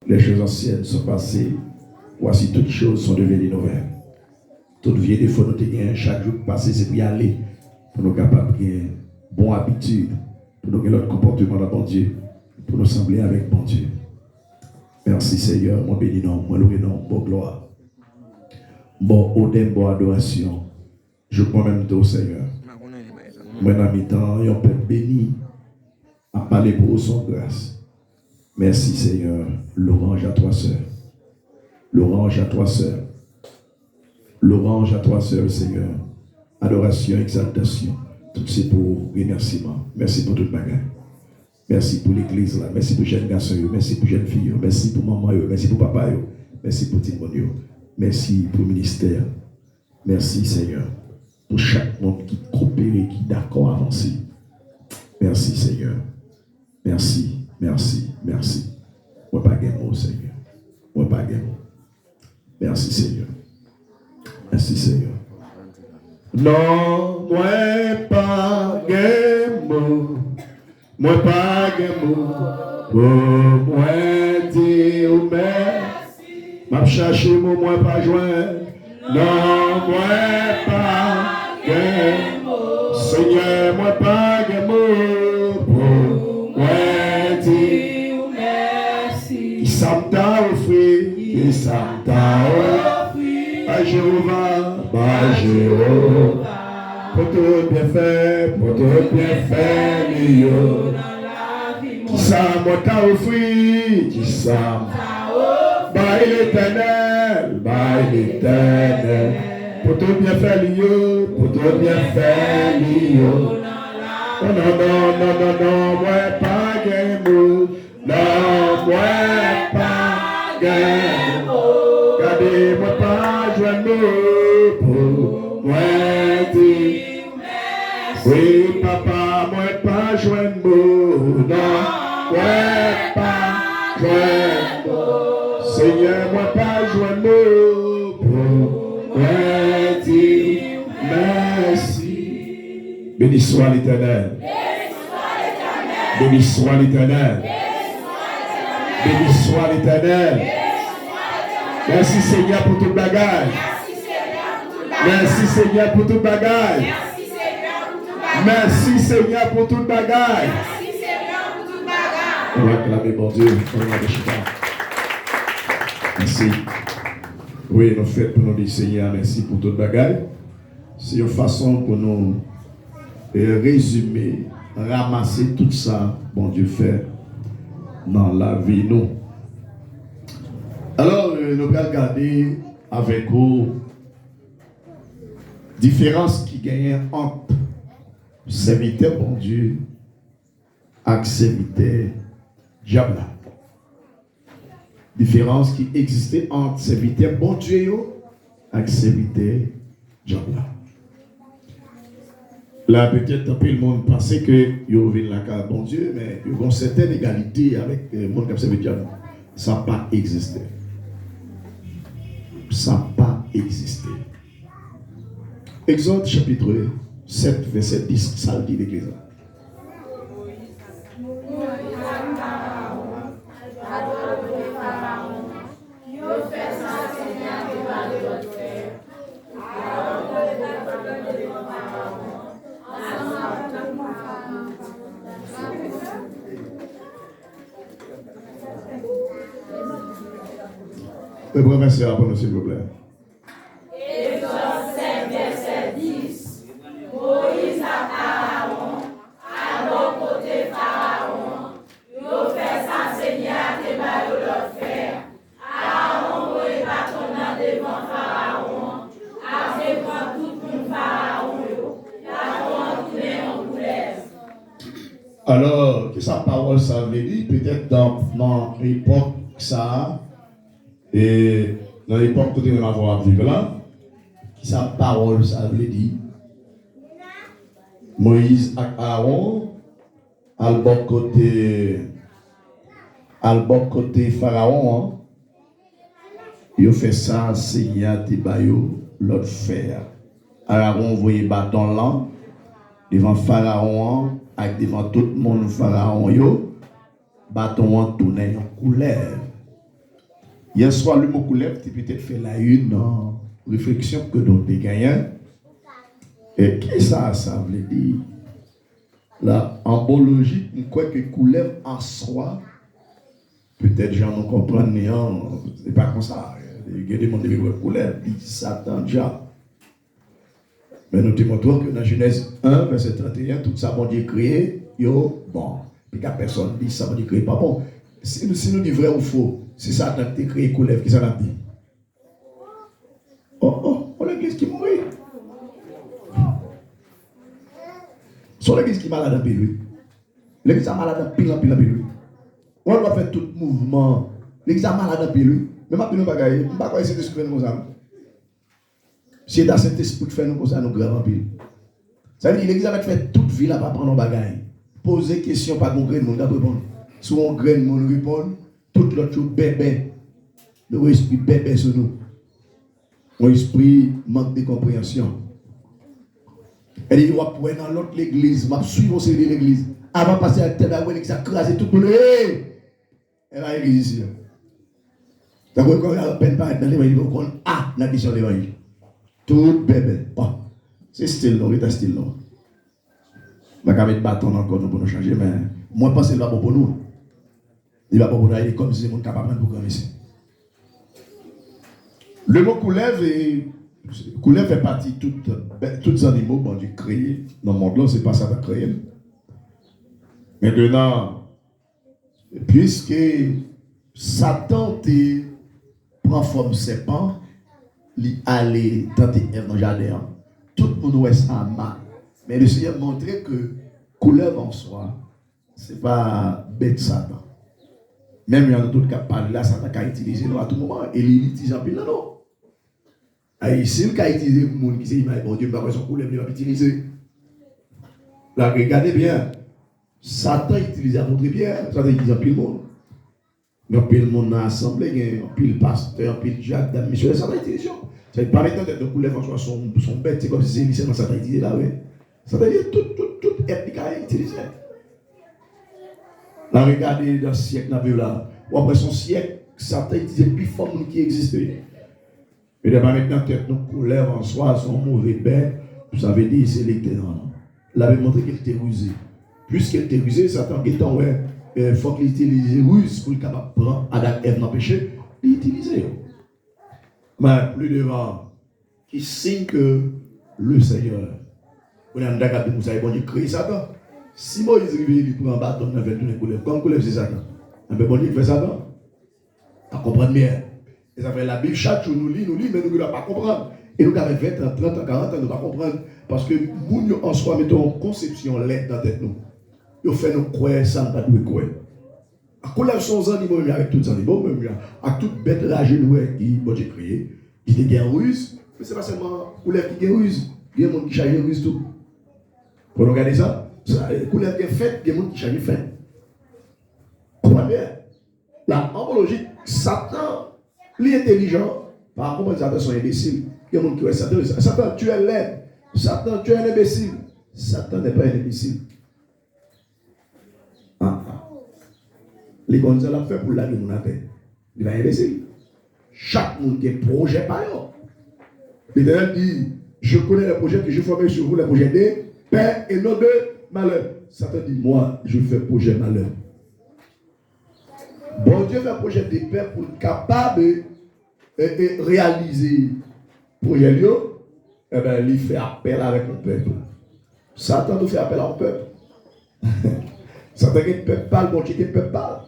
Les choses anciennes sont passées. Voici toutes choses sont devenues nouvelles. Toutes vieilles défauts nous gagnent chaque jour passé, c'est pour y aller. Pour nous capables de bonne habitude. Pour nous gagner notre comportement dans bon Dieu. Pour nous sembler avec bon Dieu. Merci Seigneur. Moi bénis non, moi loué non, bon gloire. Bon odem, bon adoration. Je crois même toi Seigneur. Moi dans mes temps, on peut béni à parler pour son grâce. Merci Seigneur. L'orange à toi seul. L'orange à toi seul. L'orange à toi seul, Seigneur. Adoration, exaltation. Tout c'est pour remerciement. Merci pour toute bagarre. Merci pour l'église là. Merci pour jeunes garçons. Merci pour jeunes filles. Merci pour maman. Merci pour papa. Merci pour Timon. Merci pour le ministère. Merci Seigneur. Pour chaque monde qui coopère, qui d'accord à avancer. Merci Seigneur. Merci, merci, merci. Moi pas de mots, Seigneur. Moi pas de mots. Merci Seigneur. Merci Seigneur. Non, moi pas de mots. Moi pas de mots. Pour moi dire merci. M'a cherché moi pas joindre. Non, moi pas de mots. Seigneur, moi pas de mots. Pour moi dire merci. Qui s'amta offrir. Qui s'amta offrir. À Jéhovah, à Jéhovah. Pour tout bien fait, Lio. Qui s'amta offrir. Qui s'amta offrir. By l'éternel, pour tout bien faire Lio, pour tout bien faire Lio. Non, moi pas de mots. Non, moi pas de mots. Regardez, moi pas joindre pour moi dire merci. Oui, papa, moi pas joindre mots. Non, moi pas joindre mots. Seigneur, moi pas joindre mots pour moi dire merci. Béni soit l'Éternel. Béni soit l'Éternel. Béni soit l'Éternel. Merci Seigneur pour toute bagage. Merci Seigneur pour toute bagage. Merci Seigneur pour toute bagage. On va acclamer bon Dieu. Merci. Oui, nous faisons pour nous dire Seigneur, merci pour toute bagage. C'est une façon pour nous résumer, ramasser tout ça, bon Dieu fait dans la vie nous. Alors, nous allons regarder avec vous différence qui gagne entre serviteur bon Dieu et serviteur diable. Différence qui existait entre serviteur bon Dieu et serviteur diable. Là, peut-être un peu le monde pensait que vous venez la carte bon Dieu, mais il y a une certaine égalité avec le monde qui a servi diable. Ça n'a pas existé. Ça n'a pas existé. Exode chapitre 7, verset 10, ça le dit l'église. Le professeur, pour nous, s'il vous plaît. Exode 7, verset 10. Moïse à Aaron, à l'autre côté Pharaon, il fait s'enseigner à tes maillots de fer. Aaron, il va tourner devant Pharaon, devant tout le monde Pharaon, il va en couleur. Alors, que sa parole, ça veut dire, peut-être dans l'époque, ça. Et dans l'époque où on va vivre là, qui sa parole, ça veut dire Moïse et Aaron, à le bon côté Pharaon, ils ont fait ça, Seigneur, des baillots, l'autre fer. Aaron voyait bâton là, devant Pharaon, avec devant tout le monde Pharaon, bâton tournait en couleur. Hier soir, le mot couleur, tu peut-être fait la une réflexion que nous avons gagnée. Et qu'est-ce que ça veut dire? Là, en biologie, on croit que couleur en soi, peut-être j'en ai compris, mais c'est pas comme ça. Il y a des gens qui disent couleur, ils Satan déjà. Mais nous démontrons que dans Genèse 1, verset 31, tout ça, bon Dieu créé, bon. Puis qu'à personne dit ça, bon Dieu créé pas bon. Si nous disons vrai ou faux, c'est Satan qui a créé couleur, qui ça l'a dit? Oh, l'église qui mourit. C'est l'église qui est malade en pile. L'église est malade en pile. On doit faire tout mouvement. L'église est malade en pile. Mais ma pile, on ne va pas gagner. On ne va pas essayer de se faire comme ça. Si dans cet esprit de faire nous comme ça, nous grave en pile. Ça veut dire l'église va faire toute vie là, pas prendre nos bagailles. Poser question, pas de mon grain, nous répondre. Si on grain, nous répondre. Tout l'autre chose, bébé. Le esprit bébé sur nous. Mon esprit manque de compréhension. Elle dit, on va dans l'autre l'église, on va suivre aussi l'église. Avant de passer à la tête, on va écraser tout le monde. Elle va l'église ici. D'accord, quand on a peine pas être dans l'évangile, on va dans la question de l'évangile. Tout bébé. C'est style, non, c'est style, non. Je vais mettre bâton encore pour nous changer, mais moi, je pense que c'est pas bon pour nous. Il va pas pour nous, il est comme si c'est mon capable de programmer ici. Le mot couleuvre fait partie de tous les animaux bon Dieu créés dans le monde là, c'est pas ça de créer. Maintenant, puisque Satan prend forme serpent, il allait tenter Ève dans le jardin. Tout le monde est ça mal. Mais le Seigneur montrait que couleuvre en soi, c'est pas bête Satan. Même il y a d'autres qui parlent là, Satan qui a utilisé à tout moment, et il utilise en pile là, non. Si il a utilisé le monde qui s'est dit, bon Dieu, son couleuvre, il va utiliser. Là, regardez bien, Satan utilise à votre bien, Satan utilise en pile le monde. Mais en pile le monde dans l'assemblée, en pile pasteur, en pile Jacques, dame, monsieur, Satan utilise. Ça ne veut pas mettre tête de couleuvre en soi, son bête, c'est comme si c'est lycéen, Satan utilise là, oui. Satan dit tout ethnique à utiliser. Là, regardez dans le siècle, ou après son siècle, Satan utilisait plus forme qui existait. Mais de maintenant, tête nos couleurs en soi sont mauvais bêtes, ça veut dire c'est l'éternel. Là, il montré qu'il était rusé. Puisqu'il était rusé, Satan qui est en ouais, il faut qu'il utilise ruse pour le capable de prendre Adam et Ève dans le péché, il utilise. Mais plus devant, qui signe que le Seigneur, on a un d'accord de Moussa, il va créer Satan. Si Moïse arrive, il prend un bâton, il fait tourner les couleurs. Comme couleur, c'est Satan. Un peu bon, il fait Satan. Tu comprends bien. Et ça fait la Bible, chaque jour nous lit, mais nous ne pouvons pas comprendre. Et nous avons 20 ans, 30 ans, 40 ans, nous ne pouvons pas comprendre. Parce que nous, en soi, mettons conception l'aide dans la tête. Nous fait nous croire, ça ne va pas nous croire. À couleur son animaux, avec tous les animaux, même à toute bête ragée qui ont créé, qui était guerre ruse. Mais ce n'est pas seulement couleur qui est ruse. Il y a des gens qui changent ruse tout. Pour regarder ça, couleur qui est faite, il y a des gens qui changent fait. Comprenez bien. La homologie, Satan, l'intelligent, par contre, Satan sont imbéciles. Il y a des gens qui ont Satan. Satan, tu es laid. Satan, tu es un imbécile. Satan n'est pas un imbécile. Les gens l'ont fait pour la vie de mon terre. Il va imbécile. Chaque monde qui a un projet par eux. L'Éternel dit, je connais les projets que je formé sur vous, les projets de paix et non de malheur. Satan dit, moi, je fais projet malheur. Bon Dieu fait un projet de paix pour être capable de réaliser le projet de Dieu. Eh bien, il fait appel avec mon peuple. Satan nous fait appel à mon peuple. Satan qui ne peut pas, le bon Dieu qui ne peut pas.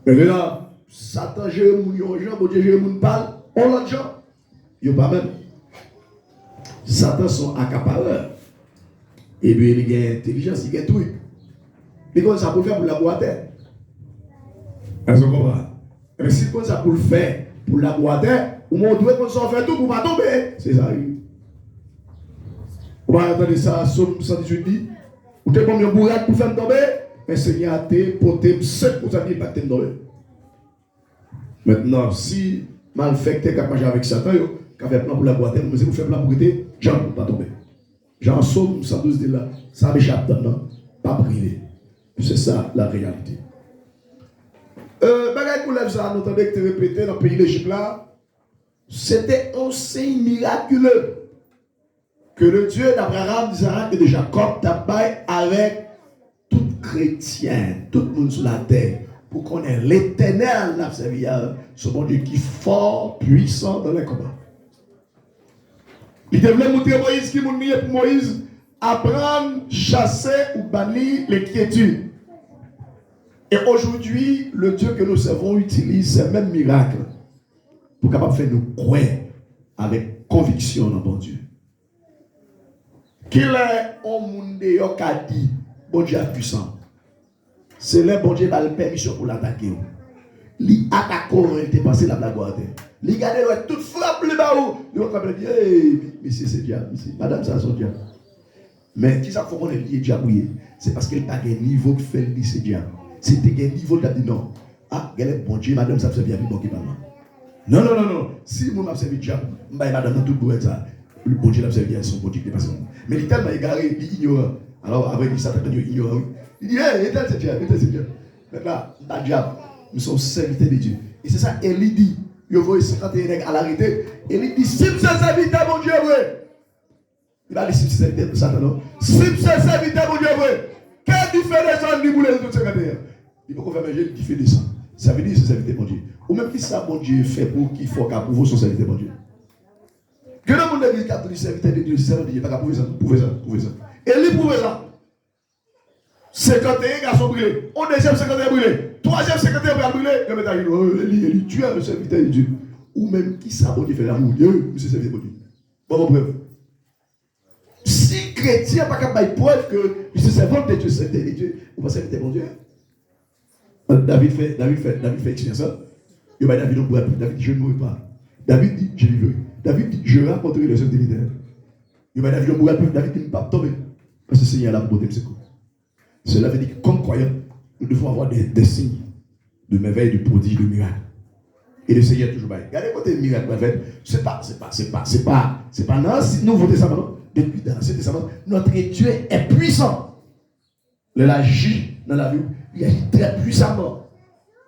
Mais là, Satan gère mon gens, bon Dieu gère mon parle, on l'autre gens. Il n'y a pas même. Satan sont accapareurs. Et puis il y a intelligence, il y a tout. Mais comment ça pour le faire pour la boîte? Est-ce que vous comprenez? Mais si ça pour le faire pour la boîte, ou on doit qu'on s'en fait tout pour ne pas tomber. C'est ça. On va entendre ça, Somme 118 dit. Ou t'es comme un bourrade pour faire tomber, mais Seigneur a été pour te 7% de pas tomber. Maintenant, si mal fait que tu es capable avec Satan, tu as fait plan pour la boîte, mais si vous faites plan pour être, Jean ne peut pas tomber. Jean Somme 112 dit là, ça m'échappe dedans, pas privé. C'est ça la réalité. Bagay pour lève ça, nous entendons que tu répété dans le pays d'Égypte là, c'était un signe miraculeux que le Dieu d'Abraham, d'Isaac et de Jacob t'a baillé avec tout chrétien, tout le monde sur la terre, pour qu'on ait l'éternel, ce bon Dieu qui est fort, puissant dans les combats. Il devait montrer Moïse qui m'a mis pour Moïse apprendre, chasser ou bannir l'inquiétude. Et aujourd'hui, le Dieu que nous servons utilise ces mêmes miracles pour capable faire nous croire avec conviction dans bon Dieu. Qu'il est au monde qui a dit, bon Dieu est puissant. C'est là bon Dieu a la permission pour l'attaquer. Il attaque, il était passé la blague. Il garde toute frappe le bas. Il va dire, hey, monsieur c'est diable, madame ça son diable. Mais qui ça faut qu'on ait lié diable? C'est parce qu'il n'a pas un niveau qui fait le c'est diable. C'était un niveau qui a dit non. Ah, regardez, bon Dieu, madame ça fait bien bon qui parle. Non. Si moi m'a servi diable, madame dans tout le ça. Le bon Dieu l'a servi à son bon Dieu qui est passé. Mais il est tellement égaré, il est ignorant. Alors avec lui, Satan est ignorant. Il dit, hey, éteins ce diable, Maintenant, pas diable. Nous sommes serviteurs de Dieu. Et c'est ça, Élie dit, il voit 51 nègres à l'arrêter. Élie dit, si vous êtes serviteur, mon Dieu, vrai. Il va dire, si vous êtes serviteur, Satan, non. Si vous êtes serviteur, mon Dieu, vrai. Qu'est-ce qui fait descendre du boulet de tout 51? Il faut qu'on fasse un jeu qui fait descendre. Ça veut dire, c'est serviteur, mon Dieu. Ou même qui ça, mon Dieu, fait pour qu'il faut qu'approuve son serviteur, mon Dieu. Que le monde dit qu'il y serviteur de Dieu, c'est ça, il n'y a pas qu'à prouver ça. Élie prouve ça. 51 garçons brûlés. Au deuxième 51 brûlés. Troisième 51 brûlés. Le métal dit, Élie, tu es le serviteur de Dieu. Ou même qui ça, Dieu fait l'amour. Dieu, c'est serviteur de Dieu. Bon, preuve. Si chrétien n'a pas capable de preuve que je suis serviteur de Dieu, serviteur de Dieu, on va servir mon Dieu. David fait expérience ça. Il va David, David dit, je ne mourrai pas. David dit, je vivrai. David dit, je rencontrerai le chef des militaires. Il va David, David dit, ne pas tomber. Parce que le Seigneur a la beauté de ses coups. Cela veut dire que, comme croyants, nous devons avoir des signes de merveille, de prodige, de miracle. Et le Seigneur toujours bail. Regardez côté miracle, en fait, c'est pas non, si nous votons ça maintenant, depuis dans l'Ancien Testament, notre Dieu est puissant. Il agit dans la vie, il agit très puissamment.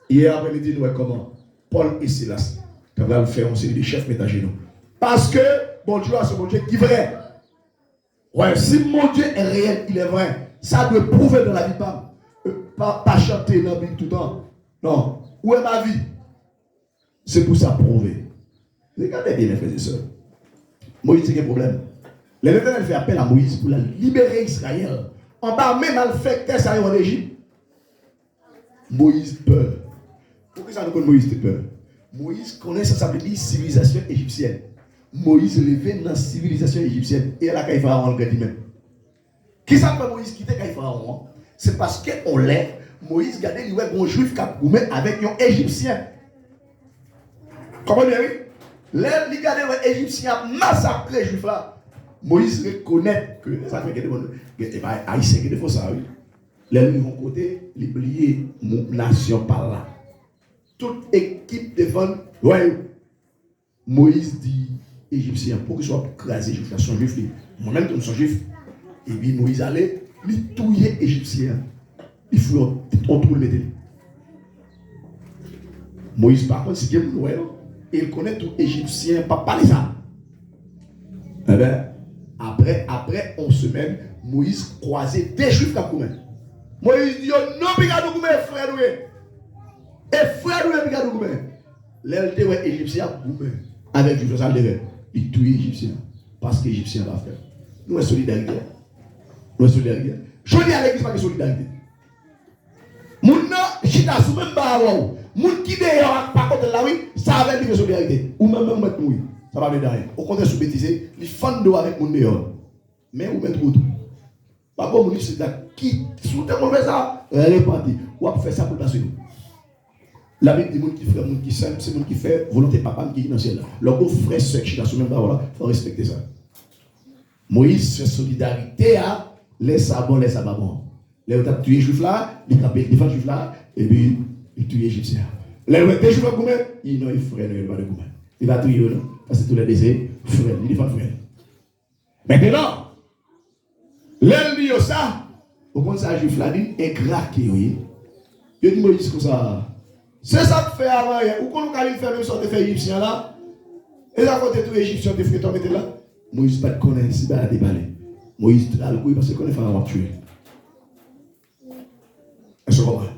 Hier après-midi, nous voyons comment Paul et Silas, quand on va faire une série de chefs métagers, nous. Parce que mon Dieu a ce bon Dieu qui est vrai. Ouais, si mon Dieu est réel, il est vrai. Ça doit prouver dans la vie, pas chanter dans la Bible tout le temps. Non. Où est ma vie? C'est pour ça prouver. Regardez bien, mes frères et sœurs. Moïse, c'est quel problème? L'Éternel fait appel à Moïse pour la libérer Israël. En bas, même à le fait que ça en Égypte. Moïse peur. Pourquoi ça nous connaît Moïse peur? Moïse connaît ça, ça veut dire civilisation égyptienne. Moïse levé dans la civilisation égyptienne. Et là, quand il Pharaon le lui-même. Qui s'appelle Moïse quitter quand il Pharaon? C'est parce qu'on lève. Moïse gardait les bon juif qui a goumé avec un égyptien. Comprenez-vous? L'un qui gardait les égyptiens massacré les juifs là. Moïse reconnaît que ça fait que des haïtiens qui font ça, oui. Les vont côté, les oublier mon nation par là. Toute équipe défend. Ouais. Moïse dit égyptien pour qu'il soit crasé juif, son juif. Moi-même, je suis juif. Et puis Moïse allait, il touillait égyptien. Il faut on trouve le métier. Moïse, par contre, c'est bien Noël. Il connaît tout égyptien, pas les ça. Eh bien, après 11 semaines, Moïse croisait des juifs qui ont. Moïse dit, non, pigado goumé, frère nous. Et frère nous, pigado goumé. L'élève ouais égyptien goumé. Avec juif, ça le il touille égyptien. Parce que égyptien va faire. Nous sommes solidarité. Nous sommes solidarité. Je dis à l'église pas de solidarité. Moun nan chita sou même ba ou. Moun qui dehors par contre là oui, ça avec de solidarité. Ou même mettre oui, ça va venir rien. Au contraire sous bêtiser, les fans de avec moun dehors. Mais ou mettre tout. Pas bon moun c'est là qui sous te mauvais ça, réparti. Ou faire ça pour passer nous. La Bible dit moun qui frère, moun qui simple, c'est moun qui fait volonté papa qui est dans le ciel. Leur beau frère sœur chita sous même ba voilà, faut respecter ça. Moïse fait solidarité à les sabons, les sababons. Les gens ont tué les juifs là, ils ont défendu les juifs là, et puis ils tuent les égyptiens. Les gens ont juifs là, ils n'ont pas de frère, ils n'ont pas de frère. Il va tuer eux, parce que tous les décès, frère, ils défendent frère. Maintenant, les gens ont ça, au contraire, les juifs là, ils ont craqué, oui. Ils ont dit Moïse comme ça, C'est ça que fait avant. Ou qu'on a fait même sorte de faire égyptien là. Et là, quand tout égyptien, tu fais tomber là. Moïse pas de connaître si bas à déballer. Moïse a le coup parce que connaît Pharaon tuer. Est-ce que vous comprenez?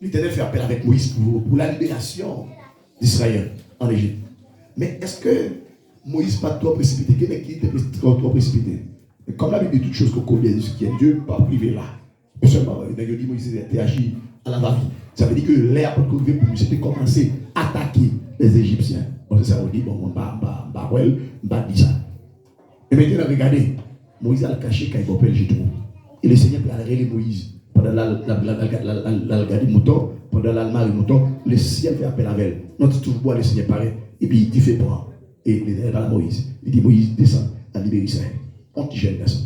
L'Éternel fait appel avec Moïse pour la libération d'Israël en Égypte. Mais est-ce que Moïse pas trop précipité? Quel qui était trop précipité? Comme la Bible dit toutes choses qu'on connaît, qui est Dieu, pas privé là. Mais seulement, il dit Moïse était agi à la va-vie. Ça veut dire que l'air pour trouver pour c'était commencer à attaquer les Égyptiens. On ça on dit bon, on va dire ça. Et maintenant regardez, Moïse a caché quand il va Jétro. Et le Seigneur peut aller Moïse pendant la mouton, pendant l'almari mouton, le ciel fait appel à elle. Notre tout bois le Seigneur paraît et puis il fait prendre et il est à Moïse. Il dit Moïse descend à libérer Israël. On petit jeune garçon.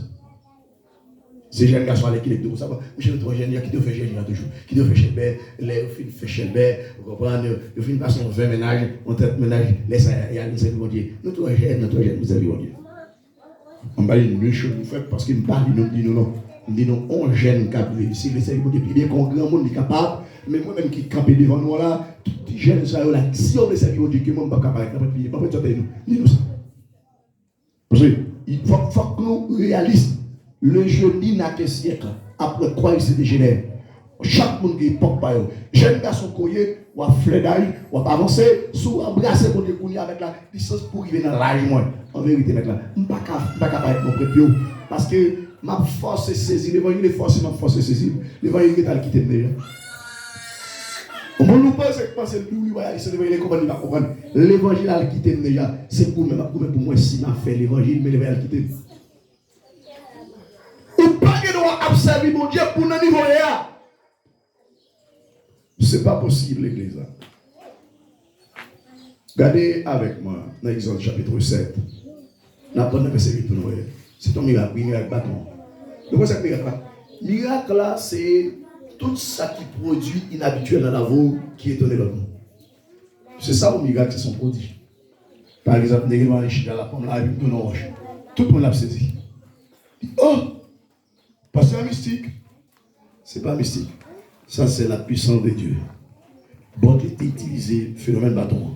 Ces jeunes garçons avec qui les deux, ça va. Je suis trop jeune, qui doit faire jeune toujours. Qui doit faire chelbert, les filles fait chelbert, vous comprenez, les filles passent 20 ménages, on 30 ménages, laisse à y aller, nous avons dit, nous trop jeunes, vous avez dit. On va dire une chose, nous faisons parce qu'il me parle, il nous dit non. Il dit non, on gêne qui a pu si les services de bien qu'on grand monde est capable, mais moi-même qui campe devant nous là, tout les jeunes ça là, si on les services de Dieu, que moi, je ne suis pas capable de payer, pas de nous. Dis-nous ça. Parce qu'il faut que nous réalisons. Le jeudi n'a qu'un siècle. Après quoi il se dégénère. Chaque monde qui est pas par eux. Jeune garçon coyer, ou à flédage, ou à avancer, sous embrasser pour découvrir avec la licence pour arriver dans l'âge moins. En vérité, mec là, je ne peux pas être mon prépio. Parce que ma force est saisie. L'évangile est forcé, ma force est saisie. L'évangile est à quitter déjà. On ne pense pas que c'est l'évangile, comment il va comprendre. L'évangile a quitté déjà. C'est pour moi si m'a fait l'évangile, mais l'évangile a quitté. Ou pas que nous observer mon Dieu pour nous niveau là. C'est pas possible l'église. Regardez avec moi dans Exode chapitre 7. N'a pas de verset 8 pour nous. C'est un miracle, bâton. De quoi c'est un miracle là? Miracle là, c'est tout ça qui produit inhabituel dans la vie qui est donné dans le monde. C'est ça au miracle, c'est son prodige. Par exemple, nous avons les dans la pomme là, avec nous roche. Tout le monde l'a saisi. Oh! Parce que c'est un mystique. Ce n'est pas mystique. Ça, c'est la puissance de Dieu. Bon Dieu a utilisé le phénomène bâton.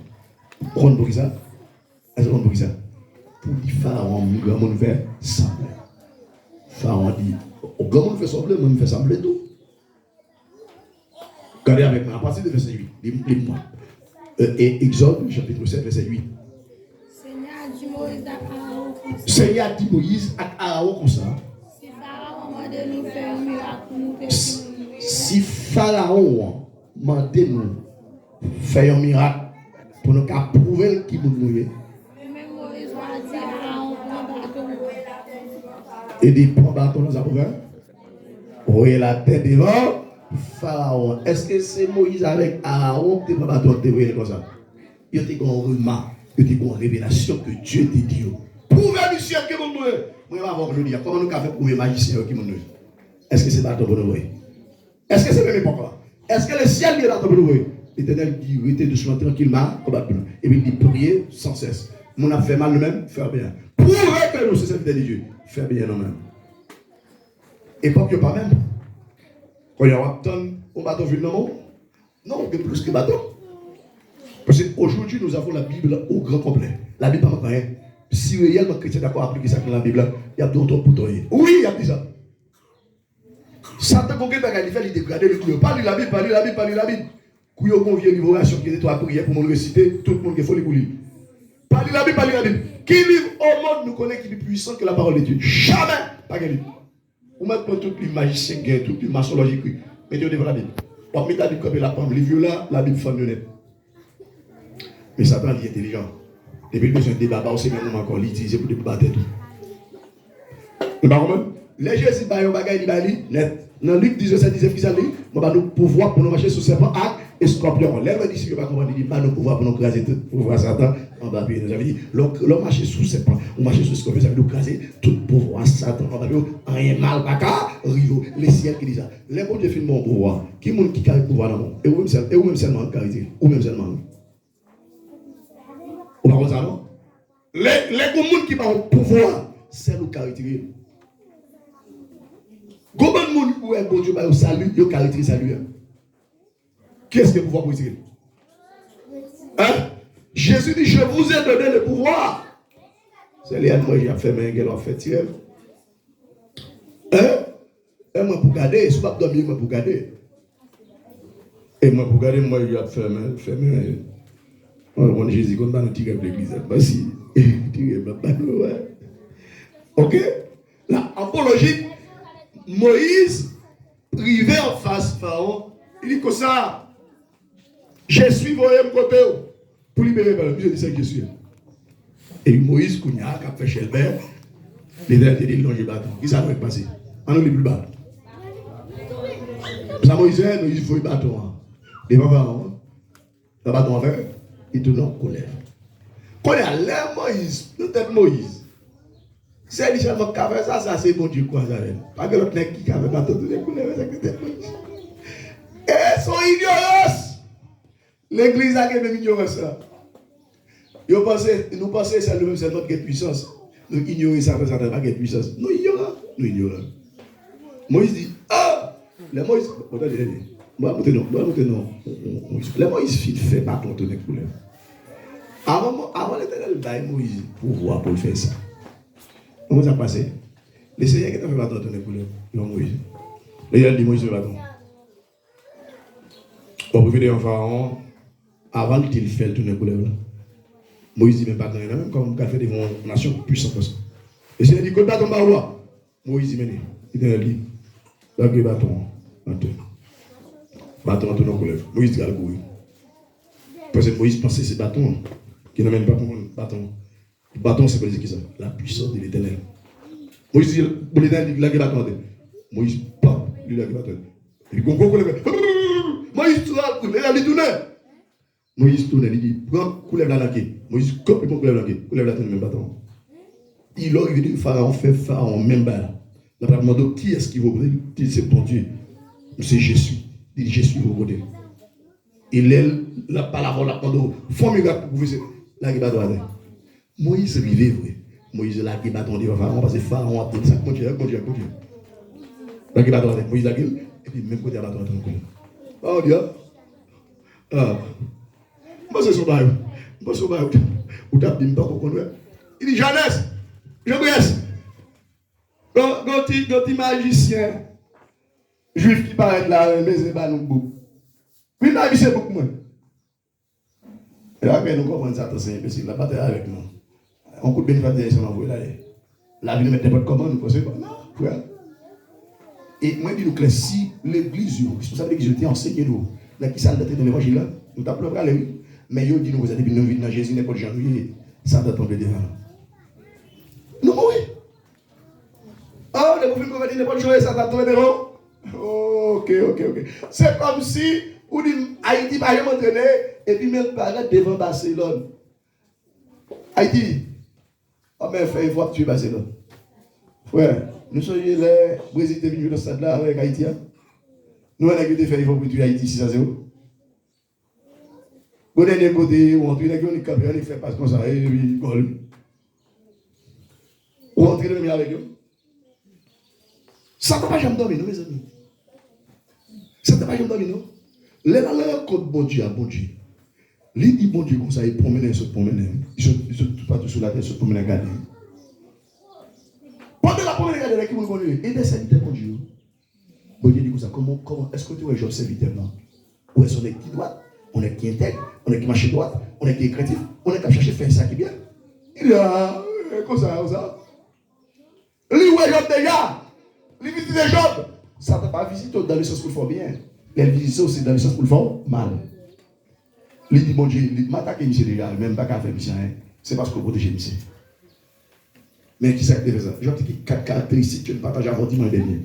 Pourquoi on ça? Est-ce qu'on ça? Pour dire Pharaon, le grand monde fait sembler. Pharaon dit, au grand monde fait sembler, moi, je fais sembler tout. Regardez avec moi, à partir de verset 8, lis-moi. Et Exode, chapitre 7, verset 8. Seigneur dit Moïse à Aaron comme ça. Si Pharaon m'a dit nous faire un miracle pour nous prouver qu'il nous est. Et dit prends bâton dans sa pouvelle. Oui, la tête devant Pharaon. Est-ce que c'est Moïse avec Aaron qui prend bâton de comme ça? Il y a une remarque, il y a une révélation que Dieu te dit. Prouvez magicien qui nous est. Moi, je vais voir aujourd'hui. Comment nous avons prouvé magicien qui nous est? Est-ce que c'est bâton pour nous? Est-ce que c'est même époque là? Est-ce que le ciel est là pour nous? L'Éternel dit, restez doucement, tranquillement, combattre. Et puis il dit, priez sans cesse. Mon a fait mal le même, faire bien. Prouvez que nous, c'est serviteur de Dieu. Faire bien nous-mêmes. Époque, pas même. Quand il y a un tonne, on bâton vu le nom? Non, il y a plus que bâton. Parce qu'aujourd'hui, nous avons la Bible au grand complet. La Bible, pas rien. Si réellement chrétien d'accord à appliquer ça dans la Bible, il y a d'autres pour toi. Oui, il y a dit ça. Satan, quand il fait, il dégrade le clou. Parle la Bible, parle la Bible, parle la Bible. Quand il y a une oration qui est toi prière pour me réciter, tout le monde qui est folie pour lui. Parle la Bible, parle la Bible. Qui livre au monde nous connaît qui est plus puissant que la parole de Dieu? Jamais! Pas qu'un livre. Vous mettez tout les magiciens, tout les maçologies, mettez devant la Bible. On met la Bible comme la pomme, les vieux là, la Bible femme honnête. Mais Satan est intelligent. Depuis que besoin de débat, c'est même encore l'utiliser pour débattre tout. Vous comprenez? Les Jésus, ils ont bagay net. Dans Luc 17, 19, qui s'allie, on va nous pouvoir pour nous marcher sur serpent et scorpion. L'homme dit, si je ne pas comprendre, il dit, pas nous pouvoir pour nous craser tout, pour voir Satan en bas. Nous avons dit, l'homme marche sous serpent, on marche sur scorpion, ça veut nous craser tout pouvoir Satan en bas. Rien mal, baka, rivo, les ciels qui disent ça. Les bons Dieu filment mon pouvoir. Qui est-ce qui carré le pouvoir dans le monde? Et vous-même seulement, carité. Ou même seulement. Ou pas comme ça, non? Les gens qui ont le pouvoir, c'est nous caractériser. Comment le monde où est bon Dieu va au salut, il caractérise salut. Qu'est-ce que le pouvoir pour Israël? Jésus dit, je vous ai donné le pouvoir. C'est là moi j'ai fait main qu'elle a fait tirer. Et moi pour garder, si pas dormir moi pour garder. Et moi pour garder moi j'ai fait main. On Jésus quand dans tirer l'église. Bah si tirer ouais. OK? La apologie Moïse privé en face Pharaon, il dit que ça je suis voyé mon côté pour libérer le peuple. Je dis ça que je suis. Et Moïse, Kounia, qui a fait chez le père, les deux étaient longe bâton. Qui ça doit passer? On ne plus bas. Ça Moïse, il faut le bâton. Devant Pharaon, le bâton en fait, il tourne en colère. Colère, là, Moïse, peut-être Moïse. C'est lui seulement qui a fait ça, c'est bon Dieu quoi ça. Pas que l'autre n'est qui a fait bâton, tout les couleurs, c'est Moïse. Et son ignorance. L'église a même ignorance là. Nous pensons que c'est notre puissance. Nous ignorons ça, ça n'a pas de puissance. Nous ignorons. Moïse dit, le Moïse, le Moïse fait bâton de couleur. Avant l'éternel bail Moïse pouvoir pour faire ça. Comment ça passé? Le Seigneur qui a fait bâton de couleur, non Moïse. Et il a dit Moïse le bâton. Au profiter d'un pharaon, avant qu'il fasse le tourner couleur. Moïse dit même pas même comme il a fait devant une nation puissante comme ça. Et c'est dit, quand bâton va roi, Moïse dit, il est dit, là que bâton, bâton dans couleur. Moïse dit, parce que Moïse pensait que c'est bâton, qui n'amène pas pour bâton. Le bâton, c'est quoi c'est qui ça? La puissance de l'éternel. Moïse dit, pour l'éternel, il a que bâton. Moïse, pop, il a que bâton. Et puis, Moïse tourne. Moïse tourne, il dit, prends, coulève la laquée. Moïse coupe et prend coulève la laquée. Coulève la tête, même bâton. Il a vu Pharaon fait Pharaon, même balle. Il a demandé qui est-ce qui va voter. Il dit, c'est bon Dieu. C'est Jésus. Il dit, Jésus va voter. Il est la parole, la demandé, faut mieux pour pouvoir la qui bâton. Moïse vivait, vrai. Moïse la qui bâton devant Pharaon, parce que Pharaon a dit ça, continue. La qui bâton, Moïse la gueule, et puis même côté à bâton. Oh Dieu. Moi, c'est son bail. Ou t'as dit, pas qu'on connaît. Il dit, Jeannès, quand il magicien, juif qui paraît là, mais c'est pas nous beaucoup. Puis là, il sait beaucoup moins. Et là, nous comprenons ça, c'est impossible. La bataille avec nous. On coûte bien faire ça, on va là. La vie ne met n'importe comment, nous pensons pas. Non, frère. Et moi, je dis que si l'église, responsable de l'église, était enseigné nous, là qui s'est dans l'évangile là, nous t'appelons à l'église. Mais yo dit nous vous êtes depuis nous vivre dans Jésus n'importe janvier, ça doit tomber devant. Nous oui. Oh, les profils qu'on va dire n'importe chose, ça doit tomber devant. Ok. C'est comme si ou dit Haïti va jamais entraîner et puis même paraître devant Barcelone. Haïti, oh mais il faut tuer Barcelone. Frère, nous sommes les Brésil est venu dans ce stade là avec Haïti. Nous on a fait il faut tuer Haïti 6-0. Au dernier côté, on entre les gens qui on fait pas comme ça, et puis gol. On entre les mêmes avec eux. Ça ne va pas jamais dormir, mes amis. Ça ne va pas jamais dormir, non? Les là, contre bon Dieu, les dit bon Dieu comme ça, ils promènent. Ils sont pas tous sur la terre, ils se promènent à garder. Pendant la première garde, qui vous connaissez, et des serviteurs bon Dieu. Bon Dieu dit comme ça, comment est-ce que tu vois les serviteurs là? Où est-ce qu'on est qui droit? On est qui intègre, on est qui marche droite, on est qui est créatif, on est qui a cherché faire ça qui est bien. Il a comme ça. Lui, ouais, Job déjà. Lui, visite les Job. Ça ne t'a pas visité dans le sens pour le faire bien. Elle visite aussi dans le sens pour le faire mal. Lui dit, bon Dieu, il m'a attaqué, monsieur déjà, même pas qu'à faire, monsieur. C'est parce qu'on protège, monsieur. Mais qui s'est fait ça? Job, qui 4 caractéristiques que je partage avant dimanche dernier.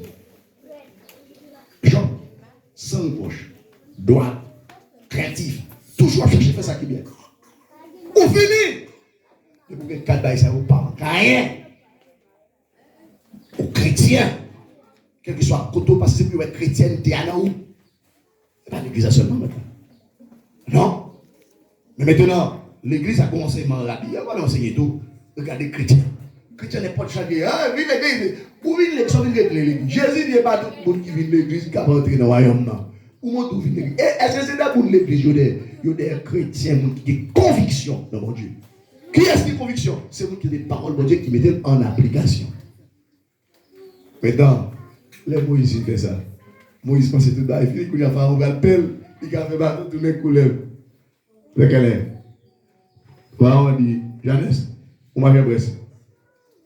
Job, sans reproche, droit. Créatif, toujours à chercher faire ça qui est bien. Ou fini. Le pour que 4 bails ça ou pas, rien. Ou chrétien, quel que soit côté, parce que c'est pour être chrétien, t'es à où? Pas l'église seulement maintenant. Non. Mais maintenant, l'église a commencé à m'enrayer, on va enseigner tout. Regardez chrétien. Chrétien n'est pas de changer. Ah, vive l'église. Pour venir l'église, Jésus n'est pas tout le monde qui vient de l'église qui va entrer dans le royaume. Ou monte ou l'église. Est-ce que c'est là pour l'église? Il y a des chrétiens qui ont conviction dans mon Dieu. Qui est-ce qui a conviction? C'est vous qui avez des paroles de Dieu qui mettent en application. Maintenant, les Moïse il fait ça. Moïse pensait tout bas. Il dit a fait un bel il a fait battre tous les couleurs. Lequel est? On dit, Jeannès, on m'a fait presse.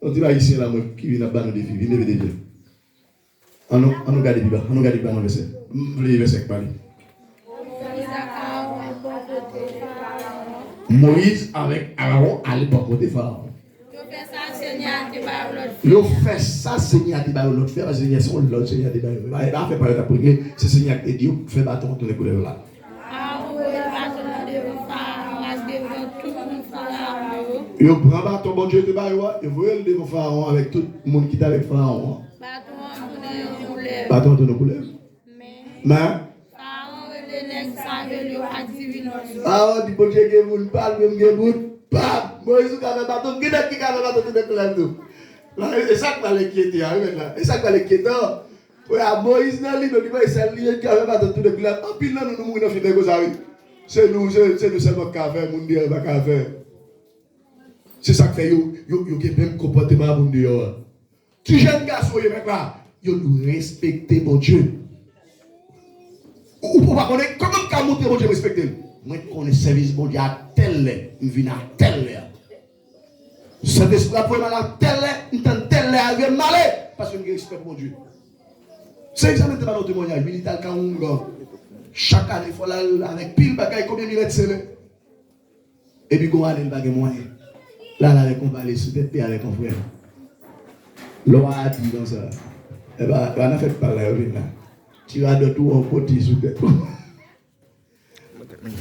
On dit là ici, là, qui vient à battre nos défis. Venez, venez, venez. On nous garde Biba, on nous garde Biba dans le verset. Le verset qui parle. Moïse avec Aaron allait pas côté Pharaon. Ils fait ça, Seigneur, tu vas l'autre faire, Seigneur, c'est l'autre Seigneur, tu vas l'autre faire. Il va faire par exemple, c'est Seigneur qui dit, fais bâton tous les couleurs là. Il prend bâton, bon Dieu, tu vas voir, il voit le devant Pharaon avec tout le monde qui est avec Pharaon. Bâton tous les couleurs. Mais. Ah, on dit, bon Dieu, que vous ne parlez même que vous. Bam! Moïse, vous avez bâton, qui est-ce qui a bâton tous les couleurs? Et ça va l'inquiéter, et ça va l'inquiéter. Moïse, non, il c'est lui qui a bâton tous les couleurs. En pile, nous nous mourons comme ça. C'est nous seulement qui avons fait, nous ne pouvons pas faire. C'est ça qui fait, il y a même comportement à mon Dieu. Qui jeune garçon, il nous respecter mon Dieu. Ou pour pas connaître comment qu'à monter mon Dieu respecter. Moi je connais service mon Dieu à tel, je viens à tel. Service pour moi à tel, je t'en tel avec malé parce que je respecte mon Dieu. C'est exactement pas notre témoignage, milital quand chaque année il faut là avec pile bagaille combien il est scellé. Et puis on a le bagage moyen. Là avec on va aller sous tête avec un frère. L'on a dit dans ça. Eh ben, on a fait parler là. Tu as de tout en petit sous tête.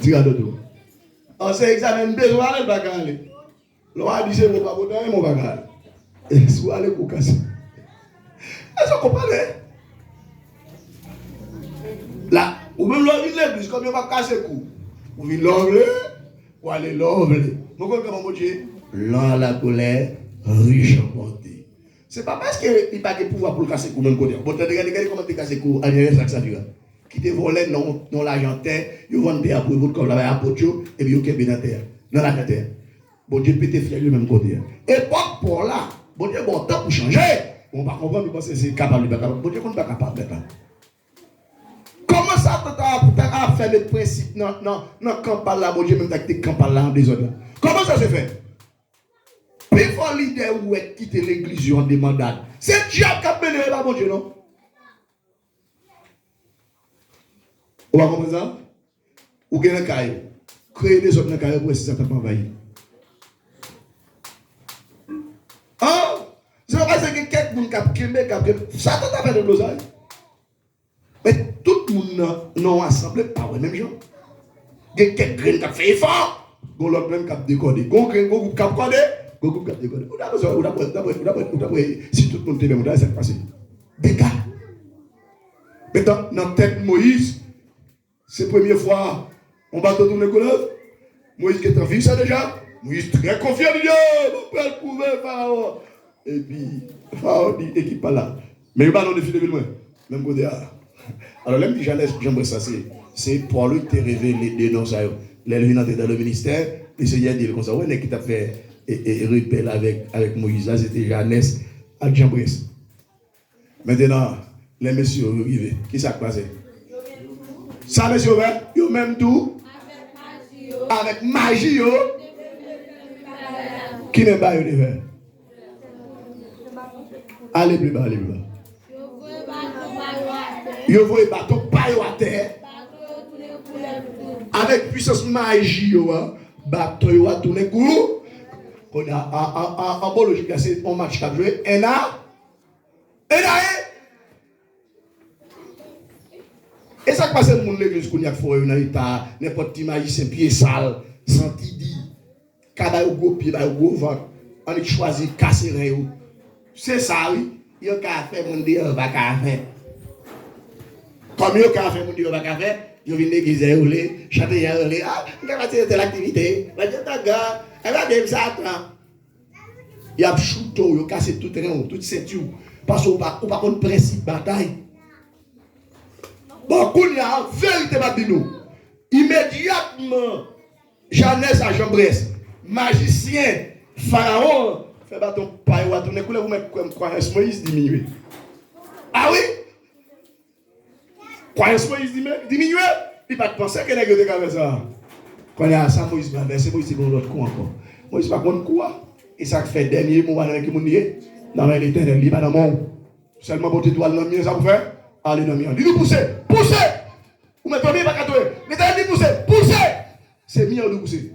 Tu as de tout. On s'est examiné besoin de bagage. L'on a dit c'est mon pas et mon bagage. Et soit aller pour casser. Est-ce qu'on comprend? Là, ou même l'église, comme on va casser le cou. Ou il l'enlever, ou aller l'enlever. Mon comment mon Dieu? L'an la colère, riche en bonté. C'est pas parce qu'il n'y a pas de pouvoir pour le casser le cou même côté. Bon, regardez comment tu casses le cou, à ça dure. Qui te volait non l'argent terre, ils vont te pour vous comme là à Pocho, et puis ils ont dans terre, dans la terre. Bon Dieu peut te faire le même côté. Et pas pour là, bon Dieu, bon temps pour changer. On va comprendre parce que c'est capable de capable. Bon Dieu, on n'est pas capable de faire. Comment ça tu as fait le principe non campagne là, bon Dieu, même avec tes campagnes là en désordre. Comment ça se fait? Puis il faut l'idée où est quitter l'église en demandade. C'est Dieu qui a mené là, bon Dieu, non? On va comprendre ça? Ou bien un caillou. Créer des autres dans le caillou pour essayer de s'envahir. Hein? C'est pas parce que quelqu'un qui a ça t'a fait de l'oseille. Mais tout le monde non assemblé par le même genre. Il y a quelqu'un qui a fait effort, il y a l'autre même qui a décodé. Il y a un groupe qui a décodé, il y a un groupe qui a décodé. Si tout le monde est même, ça va passer. Dégâts. Maintenant, dans la tête de Moïse, c'est la première fois, on va tourner les couleurs. Moïse qui est en vie, ça déjà. Moïse très confiant, il dit, mon père pouvait Pharaon. Et puis, Pharaon dit, équipe pas là. Mais il va dans le défi de loin. Même côté. Alors, même si j'aimerais ça, c'est pour lui te révéler des noms. Les dans le ministère, le Seigneur dit comme ça, ouais, qui t'a fait repel avec Moïse, là, c'était Jeannès avec Jean-Brice. Maintenant, les messieurs arrivés, qui s'est passé? Ça, messieurs, ils même tout avec magie, qui n'est pas eu de faire. Allez plus bas, allez plus bas. Vous voyez bateau paille à terre. Avec puissance magie, bateau à tourner coup. On a en bon logique, c'est un match qui a joué. Et là, et ça passe dans l'église qu'on y a fait dans l'état, n'importe qui magicien pied sale, senti dit, kada ou go pied, ou go ventre, on a choisi casser rien. C'est ça, oui. Il y a qu'à faire mon Dieu, va qu'à faire. Comme il y a qu'à faire mon Dieu, va qu'à faire, il y a une église, chanter, on va faire telle activité, on va dire, d'accord, elle va dire ça, attends. Il y a chouto, il y a cassé tout terrain, toute ceinture, parce qu'on n'a pas de principe bataille. Bon, qu'on y a en vérité, nous. Immédiatement, Jeannès à Jean-Bresse, magicien, pharaon, fait bâton paille, ou tourner couleur, vous mettez croyance Moïse diminuer. Ah oui? Croyance Moïse diminuer? Il va penser que les gens ont ça. Quand il y a ça, Moïse va verser, Moïse c'est pour l'autre coup encore. Moïse va contre quoi? Et ça fait dernier mot avec qui est dans l'éternel, il va dans mon. Seulement pour étoile dans le mien, ça vous fait? Allez dans le mien. Dis-nous pousser, pousser! Vous mettez bien, pas qu'à toi. L'éternel dit pousser, pousser! C'est mieux de pousser.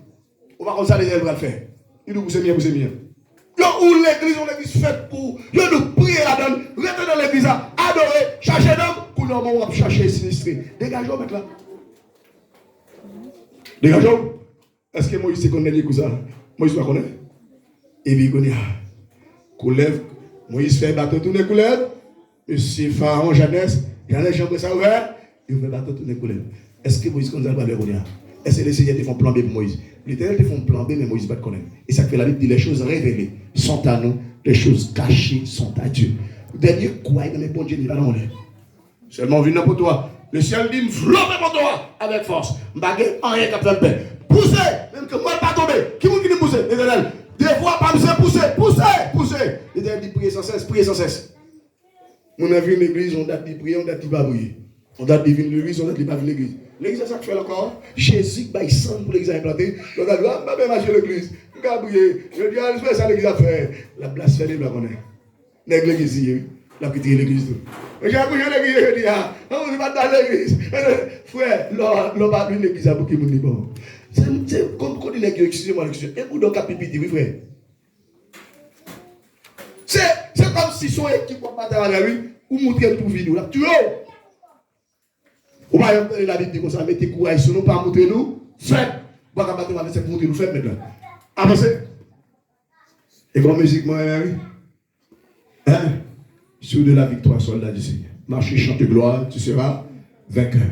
On va comme ça, les élèves vont le faire. Il nous pousse mieux, pousser mieux. Où l'église, on l'église faite pour. Yo nous prier là-dedans, rester dans l'église, adorer, chercher d'homme, pour nous, on va chercher sinistré. Dégageons, mec là. Dégageons. Est-ce que Moïse connaît comme ça? Moïse ne connaît? Et puis, il connaît. Coulève. Moïse fait bateau tourner coulève. Monsieur Pharaon, Jeannès, Jean ça ouvert. Il fait bateau tourner coulève. Est-ce que Moïse connaît pas le Seigneur? Est-ce que les Seigneurs font plan B pour Moïse? L'Éternel font plan B, mais Moïse ne va pas connaître. Et ça fait la Bible dit les choses révélées sont à nous, les choses cachées sont à Dieu. Dernier quoi, il ne me bon Dieu, il va dans l'air. Seulement venu pour toi. Le ciel dit, m'flopper pour toi avec force. M'baguer en rien qu'à faire paix. Poussez, même que moi pas tomber. Qui vous dit pousser? L'Éternel. Des fois, pas me pousser, pousser, pousser. L'Éternel dit prier sans cesse, prier sans cesse. On a vu une église, on date de prier, on date de pas prier. On date de venir l'église, on date de pas venir l'église. L'église, c'est ça que fait encore. Jésus, il semble pour l'église implanter. Donc, il a dit, ah, je l'église. Je vais prier. Je dis, ah, c'est ça l'église a fait. La blasphémie, la connaît. L'église ici, la petite l'église. J'ai accouché l'église, je dis, ah, on va dans l'église. Frère, l'homme a vu l'église à beaucoup de monde. Bon. C'est comme quand il est excusez-moi l'excuse. Et vous, donc, à pipi, oui, frère. C'est comme si son équipe va pas dans la rue, ou montrer tout vidéo là. Tu vois? Ou pas la Bible dit comme ça, mettez courage sur nous, pas montrer nous, faites. Vous pouvez pas battre pour montrer nous, faites maintenant. Avancez. Et comme musique, moi, hein? Sur de la victoire, soldat du Seigneur. Marche, chante gloire, tu seras vainqueur.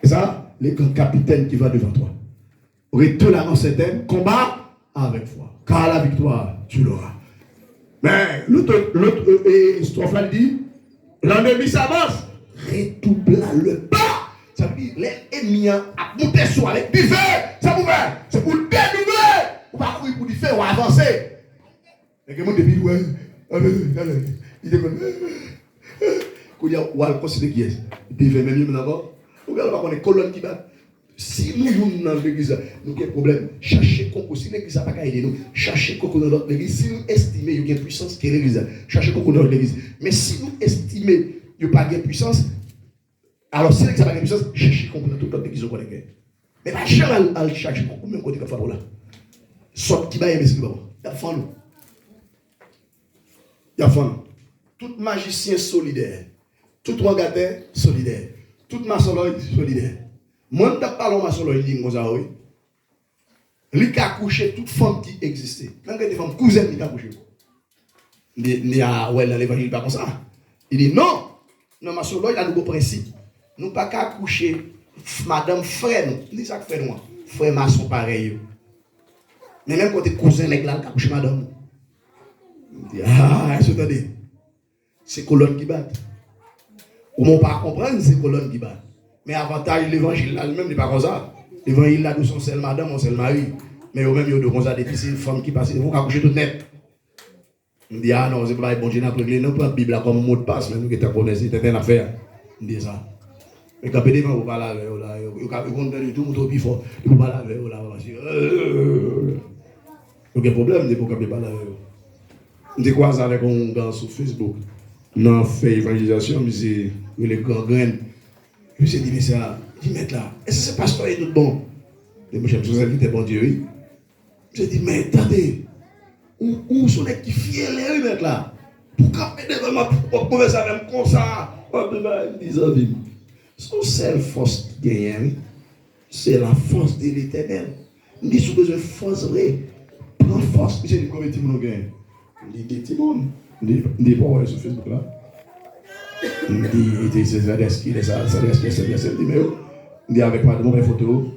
Et ça, les grands capitaines qui vont devant toi. Retourne à certaine, combat avec foi. Car la victoire, tu l'auras. Mais l'autre strophe dit, l'ennemi s'avance, retoubla le pas. Ça veut dire, l'ennemi a monté sur avec du feu. Ça vous fait, c'est pour dédoubler. Ou pas courir pour du feu ou avancer. Et que mon débit, ouais, il dit qu'on y a ou à considérer qui est. Il fait même mieux d'abord. Regarde, on a une colonne qui bat. Si nous sommes dans l'église, nous avons un problème. Cherchez Coco. Si l'église n'a pas aidé nous, cherchez Coco dans notre église. Si nous estimons qu'il y a une puissance qui est l'église, cherchez Coco dans notre église. Mais si nous estimons qu'il n'y a pas de puissance, alors si l'église n'a pas de puissance, cherchez Coco dans toute notre église. Mais pas jamais à chercher Coco, même côté de la là. Soit qui va aimer ce qu'il va voir. Il y a faim nous. Il y a faim. Tout magicien solidaire, tout regardeur solidaire, tout maçonnerie solidaire. Moi, je ne parle pas de maçonnerie, je dis oui. Il a couché toute femme qui existait. Même que des femmes cousines, il a couché. Il a dans l'évangile, pas comme ça. Il dit non, dans maçonnerie, il a un nouveau principe. Nous ne pouvons pas coucher madame frère, nous. Il dit ça que fait nous. Frère maçon pareil. Mais même quand tu es cousin, il a couché madame. Il dit ah, attendez. C'est colonne qui bat. Ou on ne peut pas comprendre, c'est colonne qui bat. Mais avantage, l'évangile là, même n'est pas comme ça. L'évangile là, nous sommes seul madame, on seul mari. Mais au même, il y a comme ça, des petites femmes qui passent, ils vont coucher tout net. On dit, ah non, c'est pas bon Dieu, n'a pas réglé, non, pas la Bible comme mot de passe, mais nous qui t'en connaissons, c'est une affaire. On dit ça. Mais quand vous ne parlez pas avec eux là, vous comprenez tout, vous plus fort, vous ne parlez pas avec eux là, il y a un problème, vous ne parlez pas avec eux. On dit quoi ça avec un gars sur Facebook? Non, fait évangélisation, mais c'est les grands graines. Je me suis dit, mais ça, il dit, mais là, est-ce que c'est pasteur et tout bon? Et moi, j'aime ça, c'était bon Dieu, oui. Je me suis dit, mais attendez, où sont les qui fiers les rues, là? Pour camper devant ma mauvaise même comme ça? Il dit, son seule force qui gagne, c'est la force de l'éternel. Il dit, si vous avez force vraie, prends force. Je dis, combien de temps vous gagnez? Il dit, des petits il dit, pas ouais, sur Facebook là. Il dit, c'est ça, il dit, avec moi, de mon photo.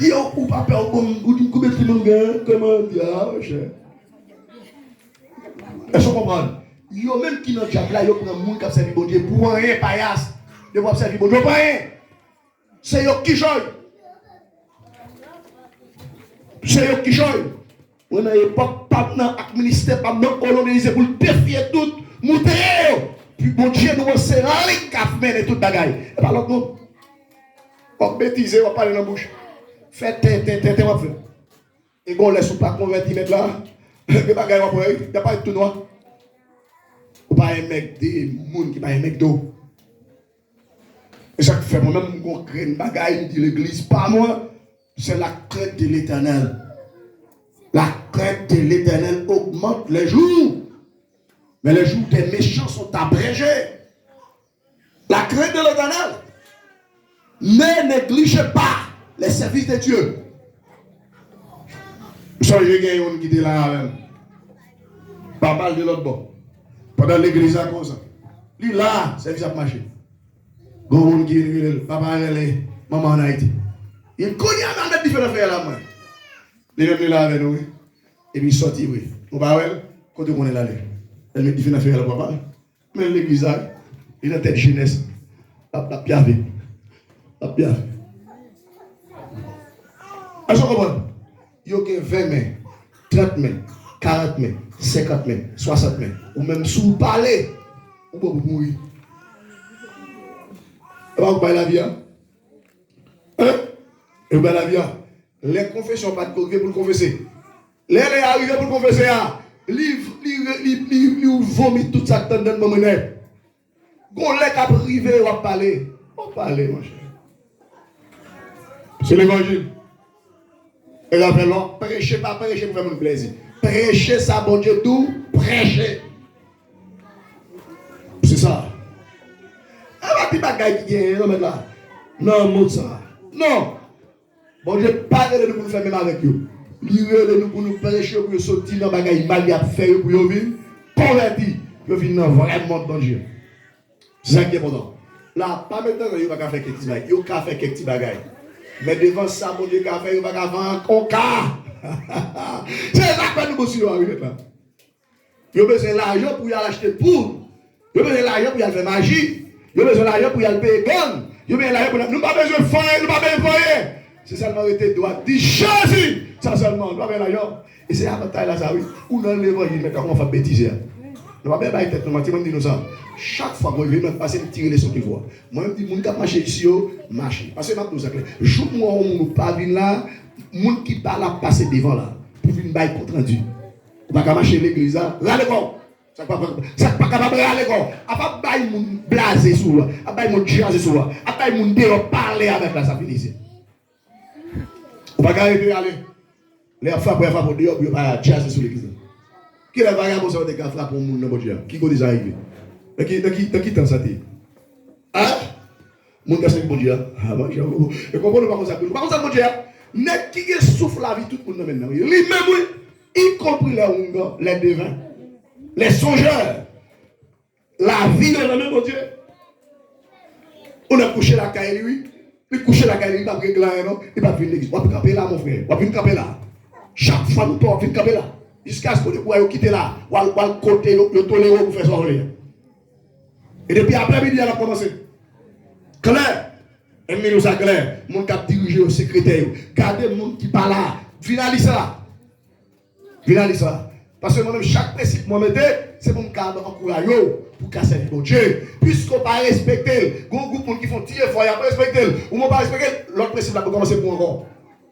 Il dit, ou pas peur, ou dit, combien de temps comment, il dit, ah, cher. Est-ce que vous comprenez? Il y a même qui dans le diable là, il y a un monde qui a servi bon Dieu pour rien, paillasse. de vous servir bon Dieu pas rien. C'est eux qui jouent. C'est eux qui jouent. On a l'époque pas dans le ministère, pas dans colonisé pour défier tout, monter. Puis bon Dieu nous c'est là les cafés et tout bagaille. Et pas l'autre non. On bêtise, on parle dans la bouche. Faites on fait. Et qu'on laisse pas convertir mettre là. Les bagailles on peut, il y a pas de tout noir. Ou pas un mec des monde qui pas un mec d'eau. Et ça fait moi-même qu'on crée une bagaille dit l'église pas moi, c'est la crainte de l'Éternel. La crainte de l'Éternel augmente les jours. Mais les jours des méchants sont abrégés. La crainte de l'Éternel. Ne négligez pas les services de Dieu. Vous savez, il y a un qui était là, pas mal de l'autre bord. Pendant l'église à cause. Lui là, service a marché. Gon qui est papa relé, maman en Haïti. Il connaît un peu différent faire là, moi. Il est là avec nous. Et puis il sortit, oui. On va voir, quand on est là, elle me dit différent faire là, papa. Mais l'église, il a tête jeunesse. La piave. La piave. Est-ce que vous comprenez? Il y a 20 mains, 30 mains, 40 mains, 50 mains, 60 mains. Ou même si vous parlez, vous pouvez mourir. Vous parlez la vie. Hein? Et vous parlez la vie. Les confessions pas de pour le confesser. Les arrivés pour le confesser. Ils vomit tout ça dans le moment. Quand les cap arrivé, on va parler. On va parler, mon cher. C'est l'évangile. Et là, prêchez, pas prêcher pour faire mon plaisir. Prêchez ça, bon Dieu, tout, prêchez. C'est ça. Un petit bagage qui est là. Non, mon ça. Non. Bon Dieu, parlez de nous pour nous faire même avec vous. Livrez de nous pour nous prêcher, pour nous sortir dans le bagage mal à faire, pour nous venir convertir. Pour nous venir dans le vrai monde, bon Dieu. C'est ça qui est important. Là, pas maintenant, il n'y a pas faire quelques petits bagages. Il n'y a pas faire quelques petits bagages. Mais devant ça, mon Dieu, il n'y a pas faire un conca. C'est ça que nous aussi arriver là. Il y a besoin de l'argent pour y aller acheter poudre. Il y a besoin de l'argent pour y aller faire magie. Il y a besoin de l'argent pour y aller payer gun. Il y a besoin de l'argent pour... Nous n'avons pas besoin de faire, nous n'avons pas besoin de faire. C'est seulement été droit. Dit Jésus. Ça seulement, nous avons l'argent. Et c'est la bataille là, ça oui. Ou dans l'évangile, maintenant, on va faire bêtiser. Nous n'avons pas tête, nous m'avons dit nous ça. Chaque fois que je vais passer, je tire les sons qu'il voit. Moi, je dis, mon gars, marcher ici, marcher. Parce que maintenant, c'est clair. Jour où on ne pas venir là, mon qui parle à passer devant là, pour venir bailler compte rendu. On va pas marcher l'église là, râle quoi. Ça ne pas capable de râler quoi. À pas bailler mon blasé sur là, à bailler mon jaser sur là, à bailler mon dehors parler avec là, ça finit ici. On va pas arrêter aller. Les femmes pour dehors, pour pas jaser sur l'église. Qui est le vagabond ça de frappe pour mon nom Dieu? Qui est déjà arrivé? Qui t'en ça t'es? Hein? Mon gars c'est bon Dieu. Ah moi j'avoue. Et comprenez pas comme ça. Pas comme ça mon Dieu. Net qui souffle la vie tout le monde maintenant. Lui-même y compris les hongars, les devins, les songeurs. La vie de l'homme mon Dieu. On a couché la caille lui. Il couché la caille, il pas régler non, il pas venir l'église. On va camper là mon frère. On va venir camper là. Chaque fois nous on venir camper là. Jusqu'à ce qu'on ait quitté là, ou à côté, le toléré pour faire sortir. Et depuis après-midi, elle a commencé. Claire, et nous ça clair, mon cap dirigé au secrétaire, gardez le monde qui parle là, finalise ça. Finalise ça. Parce que moi-même, chaque principe, moi, c'est pour me garder encourager pour casser le bon Dieu. Puisqu'on ne pas respecter, il y a un groupe qui font tirer fort, il n'y a pas respecté, ou on ne pas respecter, l'autre principe là pour commencer pour encore.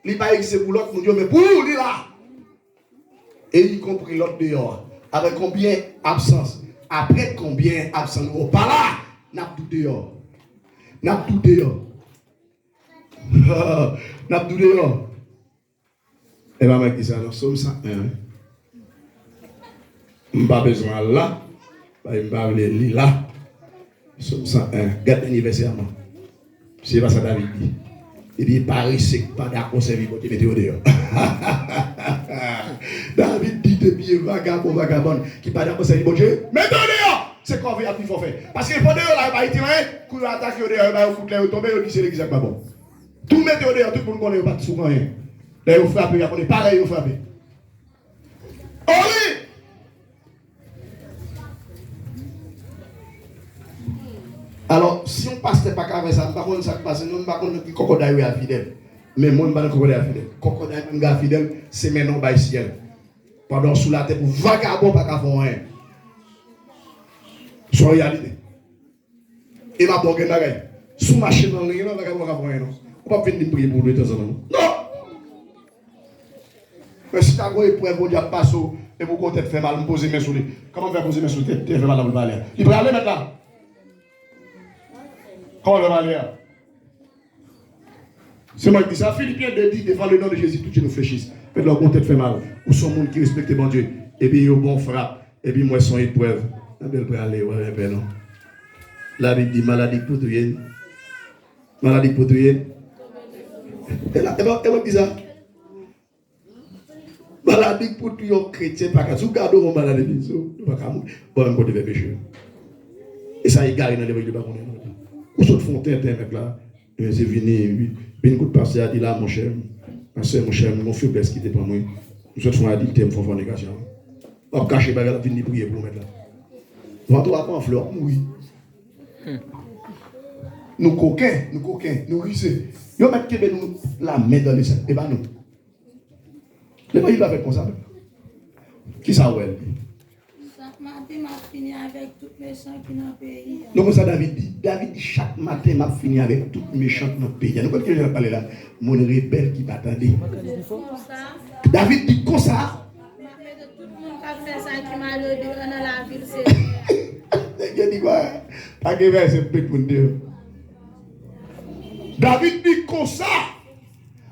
Il n'est pas existé pour l'autre, mon Dieu, mais pour lui là. Et y compris l'autre dehors. Avec combien absence? Après combien absence? Nous pas là. N'a tout dehors. N'a tout dehors. N'a tout dehors. Et ma mère dit ça dans Somme 101. Je n'ai pas besoin là. Je n'ai pas besoin de là. Somme 101. Garde l'anniversaire. C'est pas ça David dit. Il dit, Paris, c'est pas d'accord, c'est vivre, tu mettez au dehors. David dit, depuis vagabond, qui pas d'accord, c'est vivre, Dieu. Mettez au dehors! C'est quoi, il faut faire? Parce qu'il faut dehors, là, il va y tirer, quand il attaque au dehors, il va foutre, il va tomber, il dit, c'est l'église, c'est pas bon. Tout mettez au dehors, tout le monde connaît, pas de souvent rien. Là, il frappe, il va pareil, il frappe. Oh oui! Alors, si on passe pas avec ça, par contre, ça passe, nous ne pas contre qui crocodile est fidèle. Mais moi, je ne pas crocodile fidèle. Crocodile est fidèle, c'est maintenant bas ciel. Pendant sous la tête, pour vagabond, pas qu'à faire rien. C'est en réalité. Et ma bonne gueule, sous machine dans le rien, vagabond, pas qu'à faire rien. On ne peut pas venir prier pour lui de temps en temps. Non! Mais si tu as une épreuve, vous dites pas ça, et vous comptez faire mal, vous posez mes sous lui. Comment faire poser mes sous lui? Tu fais mal dans le palais. Il peut aller maintenant. Comment le aller? C'est moi qui dis ça. Philippiens dit devant le nom de Jésus, tout le monde fléchisse. Faites leur compte fait mal. Ou sont monde qui respecte bon Dieu. Et puis, ils ont bon frappe. Et puis, moi, son épreuve. La belle peut aller, ouais, ben non. La Bible dit maladie poutouillenne. Maladie poutouillenne. Et là, elle dit ça. Maladie poutouillenne chrétien, pas qu'à sous garder vos maladies. Pas qu'à mourir. Bon, même côté péché. Et ça, il gagne dans l'évangile de Bakoné. Où sont fontaines, mec là? C'est venu, une coup de passé, a dit là, mon cher, mon faiblesse qui était pas moi. Nous sommes font adultère, nous faisons fornication. On va cacher, on va venir prier pour mettre là. On va pas en fleur, oui. Nous coquins, nous risés. Nous mettons la main dans le sac, et pas nous. Le pays va faire comme ça. Qui ça, ouais? Matin, m'a fini avec tous les méchants qui dans le pays. Donc ça David dit chaque matin m'a fini avec tous les méchants dans le pays. Nous quand je parler là, mon rebelle qui m'attendait. David dit comme ça. Tout le monde qui a fait ça qui m'a le dans la ville c'est. Il dit quoi? Pas que verset pour Dieu. David dit comme ça.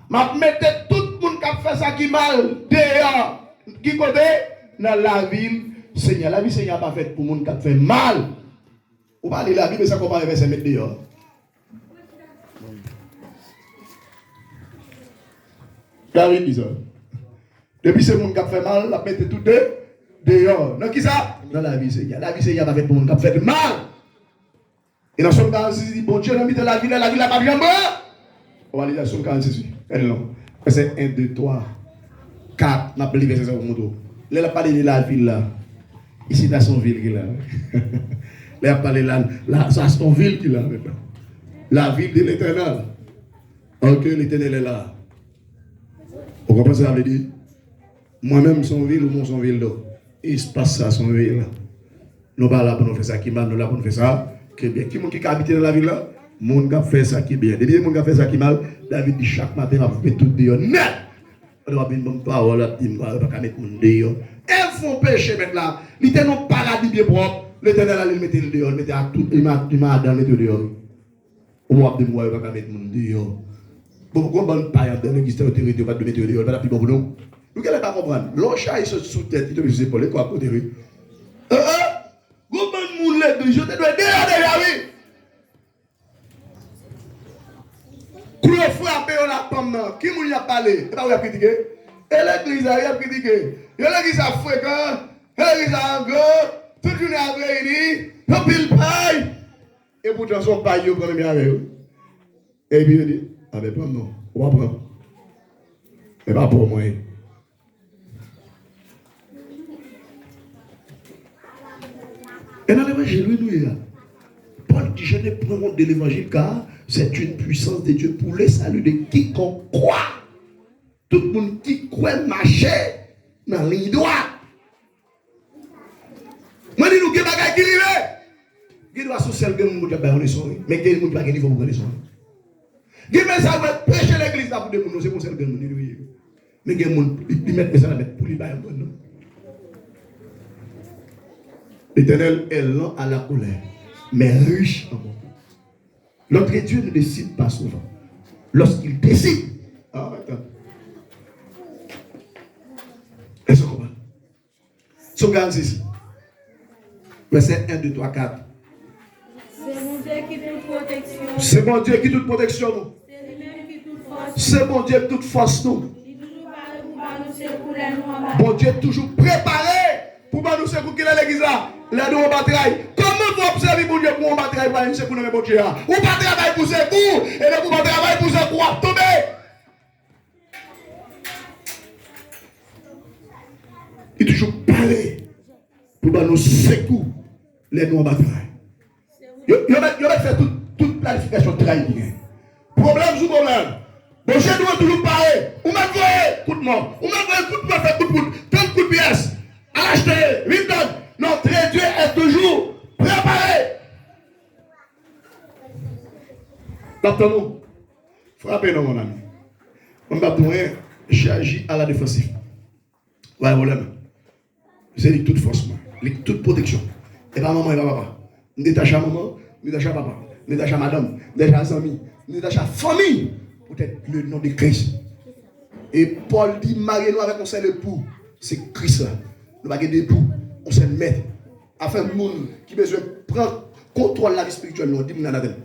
M'a mettre tout le monde qui a fait ça qui mal dehors. Qui côté dans la ville. Seigneur, la vie Seigneur pas faite pour les gens qui fait mal. Ou pas la Bible, ça compare avec ces mettre dehors. David dit ça. Depuis ces gens qui fait mal, la mettre tout dehors. Non, qui ça? Dans la vie Seigneur. La vie Seigneur pas faite pour les gens qui fait mal. Et dans son 46, il dit, bon Dieu, l'homme de la ville n'a pas bien bon. On va lire dans son 46. Verset 1, 2, 3, 4. On a appelé verset 0 pour mon tour. Là, il a parlé de la ville là. Ici, dans son ville qu'il a. Là, il a parlé là. C'est son ville qu'il a maintenant. La ville de l'Éternel. Ok, l'Éternel est là. Vous comprenez ce que ça veut dire? Moi-même, son ville ou mon son ville là. Il se passe ça, son ville là. Nous pas là pour nous faire ça qui mal, nous là pour nous faire ça qui bien. Qui est habité dans la ville là? Mon gars fait ça qui bien. Depuis mon gars fait ça qui mal, David dit chaque matin, on va faire tout dehors. Net! On va faire une bonne parole, on va pas mettre mon dehors. Ils font péché maintenant. Ils étaient dans le paradis bien propre. L'Éternel allait le mettre dehors, il mettait à tout, il m'a mettre dehors. On va dire, moi, je ne vais pas mettre mon dehors. Bon, quand on parle dans l'église, on ne va pas mettre dehors, on va pas plus bon pour nous. Nous ne pouvons pas comprendre. L'encha, il se sous tête, il te met sur les épaules, quoi, à côté. Comment on l'église, je te dois dehors, oui. Pour frapper la pomme, qui m'a parlé, et pas où il a critiqué. Et l'église a critiqué. Et l'église a fréquent, l'église a anglo, toute journée a réuni, le pile paille. Et pourtant, son paille, il prend bien avec eux. Et puis il dit, ah ben pas non, on va prendre. Mais pas pour moi. Et dans l'évangile, nous, Paul dit, je ne prends compte de l'évangile car c'est une puissance de Dieu pour le salut de quiconque croit. Tout le monde qui croit marcher dans la ligne droite. Moi, je dis, nous, qui bagaille qui rive. Qui doit sous celle que nous avons besoin de mais qui nous pas gagner pour prendre soin. Qui met ça pour prêcher l'église là pour des gens, c'est pour celle que nous avons. Mais qui monde ils mettent ça pour lui bailler bon. L'Éternel est lent à la colère, mais riche en bonté. Notre Dieu ne décide pas souvent. Lorsqu'il décide, attends. Est-ce qu'on comprend? Son 46. Verset 1, 2, 3, 4. C'est mon Dieu qui toute protection nous. C'est mon Dieu qui toute force nous. Bon Dieu toujours préparé pour nous secourir qu'il est l'église là. Là nous on bataille. Comment vous observez mon Dieu pour on bataille pas une secours dans mon Dieu là? Ou pas travail pour ce coup et le coup pas travail pour ce coup à tomber. Il toujours parlé pour nous secourir les nous en bataille. va faire toute planification trahie. Problème sous problème. Bon, je dois toujours parler. Ou m'a voyé coup de mort. Ou m'a voyé coup de mort, fait coup de poudre. 30 coups de pièce. À l'acheter. 8 tonnes. Notre Dieu est toujours préparé. D'attends-nous. Frappez-nous, mon ami. On va dire, j'agis à la défensive. Ouais, problème. C'est toute force, toute protection. Et pas maman et pas papa. Je détache à maman, je détache à papa, je détache à madame, je détache à amis, je détache à famille. Peut-être le nom de Christ. Et Paul dit, mariez-nous avec un seul époux. C'est Christ là. Nous n'avons pas d'époux, on s'est maître. Afin le monde qui besoin de prendre contrôle de la vie spirituelle, nous dit, nous avons.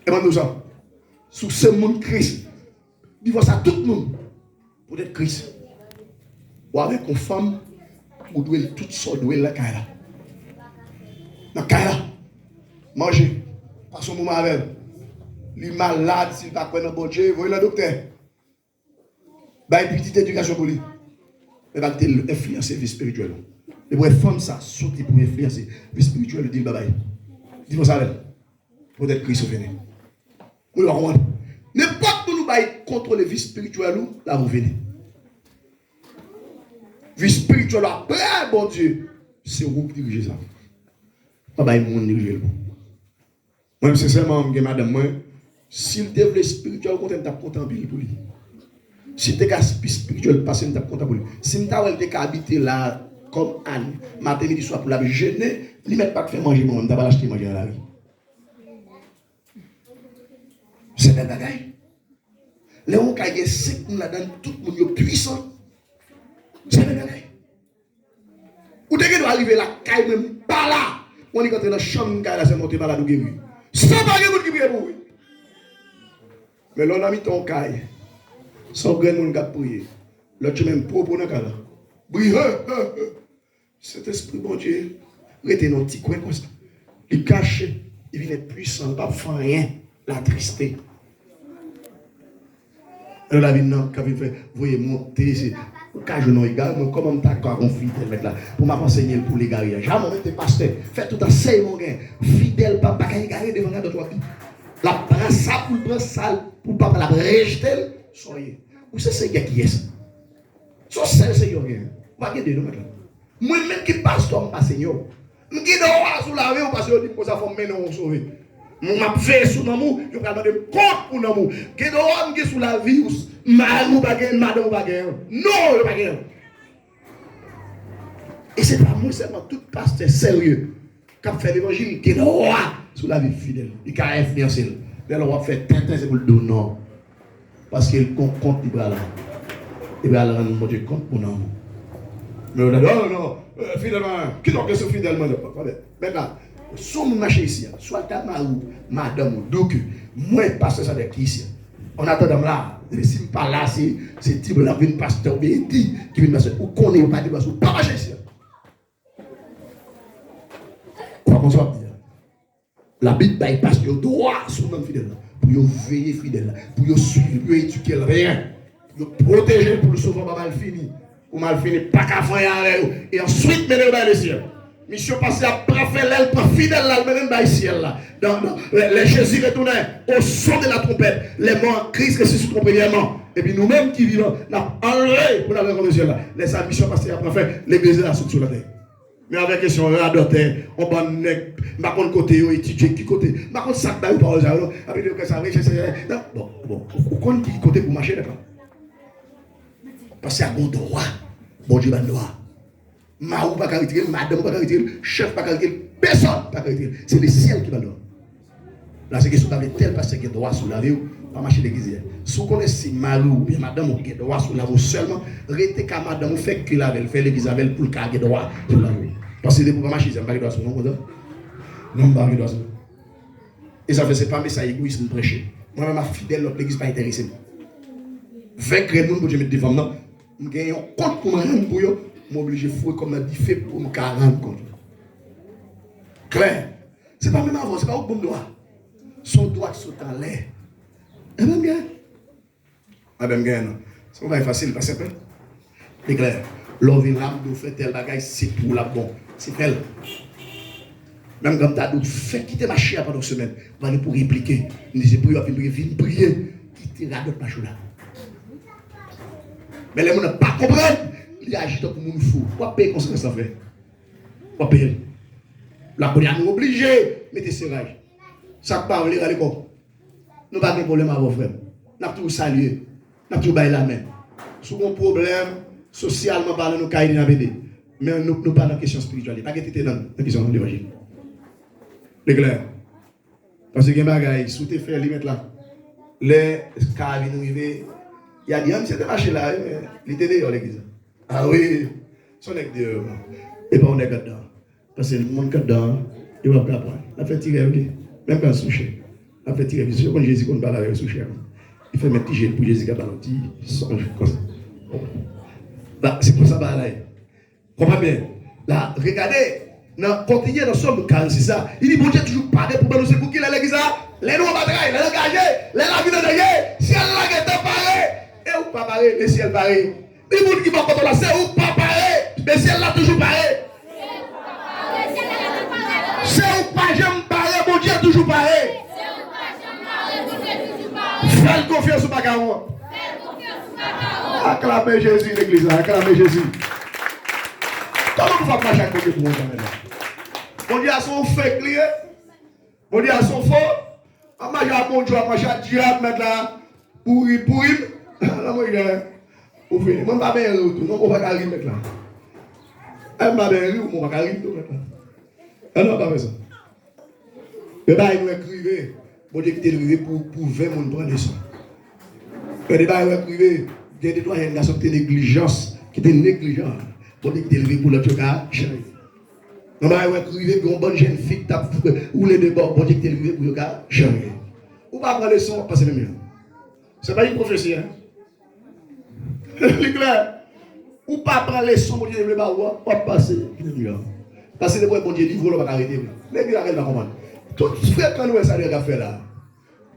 Et maintenant, nous ça. Sous ce monde Christ, divorce à tout le monde. Peut-être Christ. Ou avec une femme, ou doit toutes sortes de la caille. La caille. Manger. Passe un moment avec elle. Il est malade, s'il ne va pas prendre un bon Dieu, voyez le docteur. Il y a une petite éducation pour lui. Il va influencer la vie spirituelle. Et pour les femmes, ça saute pour influencer la vie spirituelle. Il dit bye bye. Dis-moi ça avec elle. Peut-être Christ venu. Vous le comprenez. N'importe où nous contrôler la vie spirituelle, là vous venez. Vie spirituelle après, bon Dieu, c'est vous qui dirigez ça. Pas bah, monde diriger le bon. Moi, sincèrement, madame, moi, s'il développe spirituel, on est content pour lui. Si tu es spirituel, passé, on est content pour lui. Si tu as habité là, comme Anne, matin, midi, soir, pour la jeûner, il ne met pas de faire manger, moi, on ne pas l'acheter manger dans la vie. C'est des bagailles. Les gens qui ont 5 là-dedans, tout le monde est puissant. C'est des bagailles. Ou dès que nous arrivons là, caille même pas là. On est quand dans la chambre, là, c'est monté malade ou guéri. Sans pas de qui prie pour lui. Mais là, on a mis ton caille. Sans grand monde qui a prié. Là, tu même propos dans le cas là. Oui, cet esprit, bon Dieu, restez dans un petit coin comme ça. Il cache, il vient puissant, il ne va pas faire rien. La tristesse. Et la vie, non, quand il fait, vous voyez, monter, c'est. Quand je n'ai pas égal, comment tu as confidèle avec là pour m'enseigner pour les gars. Jamais on était pasteur. Fais tout un seul mon gars. Fidèle, papa, quand il gagne devant de toi. La prend ça pour prendre ça pour papa la rejeter. Soyez. Ou c'est ce gars qui est ça. C'est Seigneur. Pas de nous maintenant. Moi-même qui pasteur, pas Seigneur. Je qui dois sous la vie, parce que je dis que ça faut mener sauver. Je fais sous l'amour, je vais demander compte pour l'amour. Que dois sous la vie, madame ou baguette, madame ou baguette. Non, le baguette. Et c'est pas moi seulement, tout pasteur sérieux qui a fait l'évangile, qui doit sous la vie fidèle. Il a influencé. Là, on va faire tintin, c'est pour le dos, non. Parce qu'il compte, il va là. Il va là, mon Dieu, compte pour l'amour. Mais on a dit, oh non, fidèlement, qui doit être fidèlement? Maintenant, soit mon marché ici, soit ta marou, madame ou donc, moi, pasteur, ça de qui ici? On attend là, si je ne pas là, c'est type là, une pasteur, qui vient pasteur, ou qu'on n'est pas de pasteur, pas marcher ici. Quoi qu'on soit dire? La Bible, il passe le droit sur l'homme fidèle, pour veiller fidèle, pour suivre, pour éduquer rien, pour protéger, pour le sauver, pas mal fini, ou mal fini, pas qu'à faire, et ensuite, mener dans les cieux. Mission passée après faire l'aile, pour fidèle là, même dans le ciel là. Les Jésus retournaient au son de la trompette. Les morts en Christ ressuscitent premièrement. Et puis nous-mêmes qui vivons, nous avons enlevé pour la rencontre de ciel là. Les mission passée après faire l'église là sur la terre. Mais avec question, on adopte, on va nec, ma contre côté, on étudie qui côté, ma contre sac d'ailleurs par exemple. Après que ça riche, bon, on compte qui côté pour marcher d'accord. Parce qu'il y a un droit, bon Dieu, un droit. Maou pas caractère, madame pas caractère, chef pas caractère, personne pas caractère. C'est le ciel qui va donner. Là, c'est que si vous avez tel pasteur qui a droit sur la vie, pas marcher l'église. Si vous connaissez Malou, bien madame qui a droit sur la vie seulement, restez qu'à madame, fait que la veille, fait l'église avec pour le cas qui a droit sur la vie. Parce que pour marcher, c'est pas droit sur le monde. Non, pas droit sur le monde. Et ça fait, c'est pas mais ça égoïsme prêcher. Moi-même, ma fidèle, l'église pas intéressée. 20 crédits pour je mettre devant moi, je gagne un compte pour moi, pour eux. M'oblige à fouiller comme on a dit fait pour me 40 compte. Claire. C'est pas même avant, c'est pas au bon droit. Son droit saute en l'air. Et même bien. Ah ben bien non. C'est pas facile, pas simple. C'est clair. L'homme vient là, nous fait tel bagage, c'est pour la bon. C'est elle. Même comme tu as dit, fais quitter ma chère pendant une semaine. On va aller pour répliquer. On disait, viens prier. Quitter la d'autres machins là. Mais les gens ne pas comprendre. Il agit pour nous fou. Pourquoi payer conséquence frère? Pourquoi payer? La police nous obligé. Mettez serrage. Ça parle, les gars, nous n'avons pas de problème à vos frères. Nous avons tout salué. Nous avons tout baillé la main. Si vous avez un problème, socialement parlant, nous avons une BD. Mais nous ne pas dans la question spirituelle. Pas que tu es dans la question de l'évangile. C'est clair. Parce que les bagailles, si tu fais les mettre là, les cas viennent arriver. Il y a des hommes, c'est marché là, il était dehors l'église. Ah oui, son est dehors. Et pas on est dedans. Parce que le monde est dedans, il va pas apprendre. On a fait tirer, même quand souché. On a fait tirer, parce que quand Jésus qu'on parle avec souché, il fait mettre petit pour Jésus qui a parlé, il songe comme ça. C'est pour ça que là. Comprends bien. Là, regardez, continuez dans Somme 46 ça. Il dit, bon Dieu, toujours parler pour nous secouer là, l'église là. Les nouveaux batailles, les engagés, les lavis de guerre, si elle a été parée, et ou pas paré, le ciel paré. Les gens qui vont contre la c'est ou pas paré, le ciel là toujours paré. C'est ou pas j'aime paré, mon Dieu toujours paré. Faites confiance au bagarre. Acclamez Jésus l'église là, acclamez Jésus. Comment vous faites marcher avec Dieu pour vous maintenant? Mon Dieu a son fait clé, mon Dieu a son faux. On marche à mon Dieu, on marche à diable maintenant pour lui. Là, moi, je vais pas bien retour, non, on va pas arriver maintenant. Elle m'a bien ri, on va pas arriver maintenant. Elle n'a pas fait ça. Le bail nous écrivait, bon Dieu qui est arrivé pour 20 personnes prendre le sang. Le débat nous écrivait, il y a des trois générations qui étaient négligence, qui étaient négligents. Bon Dieu qui est arrivé pour le cas changer. Le bail nous écrivait pour une bonne jeune fille qui tape ou les débords, bon Dieu qui est arrivé pour le cas changer. Ou pas prendre le sang, passer le mieux. Ce n'est pas une prophétie, hein? C'est clair. Ou pas prendre les sons, mon Dieu, ne pas passer. Parce que le bon Dieu dit, vous ne pouvez pas arrêter. Les gars, ils vont comprendre. Tout frère que nous avons fait là,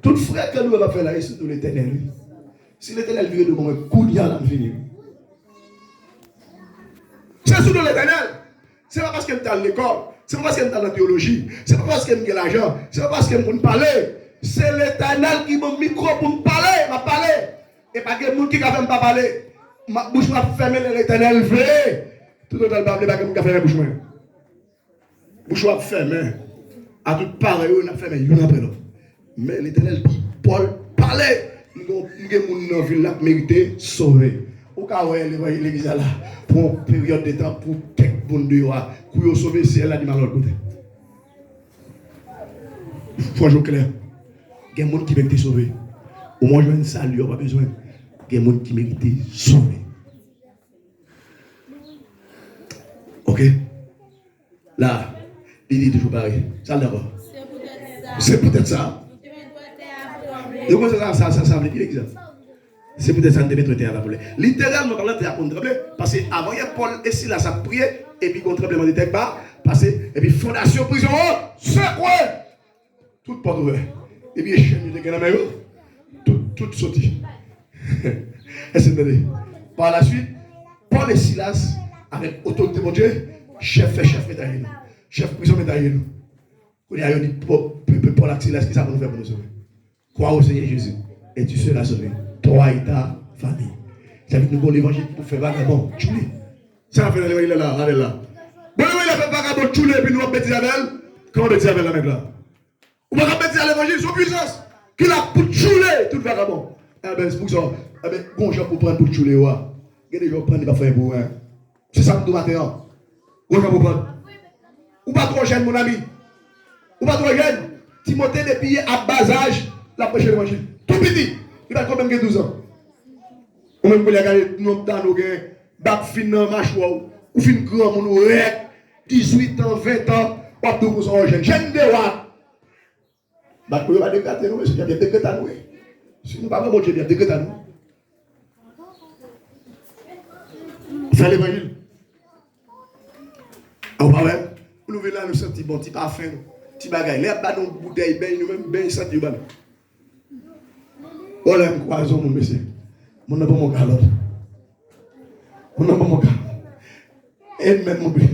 tout frère que nous avons fait là, c'est surtout l'éternel. Si l'éternel vient de moi, coup de là, fini. C'est surtout l'éternel. Ce n'est pas parce qu'il est à l'école, ce n'est pas parce qu'il est dans la théologie, ce n'est pas parce qu'il a l'argent, ce n'est pas parce qu'il me parler. C'est l'éternel qui m'a mis micro pour me parler, m'a parlé. Et pas que monde qui ne veut pas parler. Ma bouche m'a fermé, l'éternel veut. Tout le temps, je ne vais pas fermer la bouche. Bouche m'a fermé. À tout pareil, on a fermé l'un après l'autre. Mais l'éternel dit, Paul, parlez. Nous avons dans la ville là mérité sauver. Au cas où l'église là, pour une période de temps, pour quelques bonnes de pour sauver, c'est elle a du mal à l'autre côté. Il faut jouer clair. Il y a des gens qui méritent sauver. Au moins, je vais saluer, on n'a pas besoin. Il y a des gens qui méritent sauver. Ok? Là, il dit toujours pareil. Ça d'abord. C'est peut-être ça. Donc, ça veut dire que c'est peut-être ça que nous devons traiter à la volée. Littéralement, parlant, c'est à trembler. Parce qu'avant, il y a Paul et Silas à prier, et puis, contre tremblement de terre, passer, et puis, fondation, prison, secoué. Toute porte ouverte. Et puis, chaîne de la main, tout sorti. Par la suite, Paul et Silas, avec autorité de Dieu, chef médaillé nous. Chef prison médaillé nous. Quand il y a dit, Paul et Silas, qui ça va nous faire pour nous sauver? Crois au Seigneur Jésus, et tu seras sauvé. Toi et ta famille. Ça veut dire que nous avons l'évangile pour faire vagabond, tchoulé. Ça va faire l'évangile là, allez là. Bon, il a fait vagabond, tchoulé, puis nous avons bêtise avec elle. Comment bêtise avec la mec là? On va bêtise à l'évangile, son puissance. Qu'il a pour tchouler tout vagabond. Eh bien, c'est pour ça. Eh bien, bon, je pour prendre pour tchouler, ouais. Il y a des gens qui prennent des affaires pour hein. C'est ça que nous matin. Bon, je pour prendre. Ou pas trop jeune, mon ami. Ou pas trop jeune. Timothée, depuis à bas âge, la prêche l'évangile. Tout petit. Il a quand même 12 ans. Ou même pour les regarder, nous dans nos gains, bac fin dans mâchoire, ou fin grand, mon rec, 18 ans, 20 ans, ou tout pour son jeune. Jeune de what? Bac pour pas décréter nous, il y a bien décrété à nous. Si nous ne parlons pas de Dieu, il y a décrété à nous. Faire l'évangile. On va voir, nous venons là, nous sentons bon, petit parfum, petit bagaille. Les ballons, bouteilles, nous-mêmes, ben, ça, tu vas. Oh là, je crois, mon monsieur. Mon nom, mon gars, mon nom, mon gars. Et même mon bébé.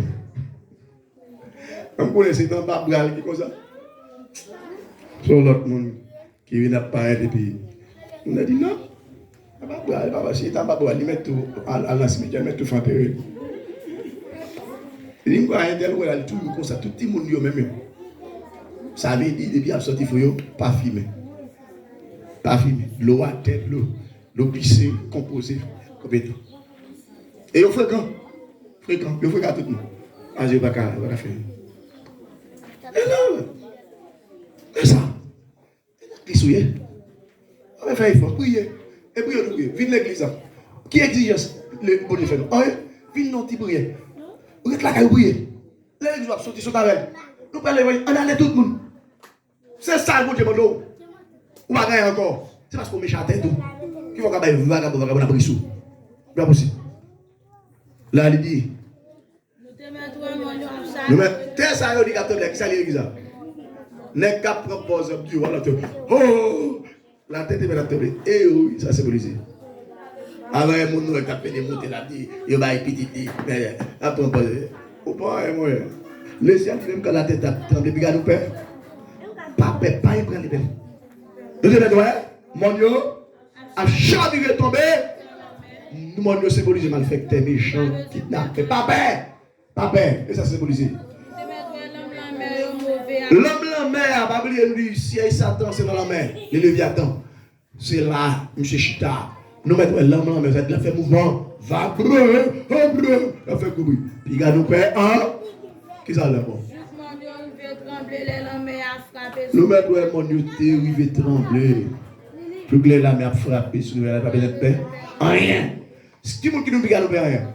On connaît ces temps pas bral qui comme ça. Sur l'autre monde qui vient apparaître et puis on a dit non. Pas bral, pas si t'as pas bral, il met tout à la cimetière, met tout fantérie. Il dit quoi un tel où elle tout comme ça, tout le monde yo même. Ça veut dire depuis sorti faut yo pas filmer. Pas filmer. L'eau à tête, l'eau glissée, composée, compétent. Et on fréquent. On fréquent tout le monde. Ah, je ne vais pas faire. Et là, c'est ça. Qui souille? On va faire effort, prier. Et prier, nous prier. Viens l'église. Qui exige le bon effet? Viens non, tu prier. Vous êtes là, vous prier. L'église va sortir sur ta veille. Nous parlons, on allait tout le monde. C'est ça, mon Dieu, mon Dieu. Ou pas gagner encore. C'est parce qu'on met à tête tout. Qui va gagner vagabond à brisou. Pas possible. Là, il dit. Nous mettons ça, il dit qui ça l'église. N'est qu'à proposer Dieu, voilà. Oh, la tête est bien tombée. Et oui, ça symbolise. Avec mon nom, il a fait des montées là, il va être petit, mais après, ou pas, moi. Les gens qui même quand la tête a tremblé, puis nous père. Pas il prend les peines. Nous devons mon Dieu, à chaque vie tombé, mon Dieu symbolise mal fait, t'es méchant, kidnappé. Pas peur, et ça symbolise. L'homme la mer, pas oublier lui, si Satan c'est dans la mer, le Léviathan, c'est là, M. Chita. Nous mettons l'homme la mer, ça fait mouvement, va brûler, ça fait courir. Puis il nous père, qui ça là bon? Nous mettons mon Dieu, t'es arrivé trembler. Plus que la mer a frappé sur la pas de paix. Rien. Si tu veux qui nous pique nous père rien.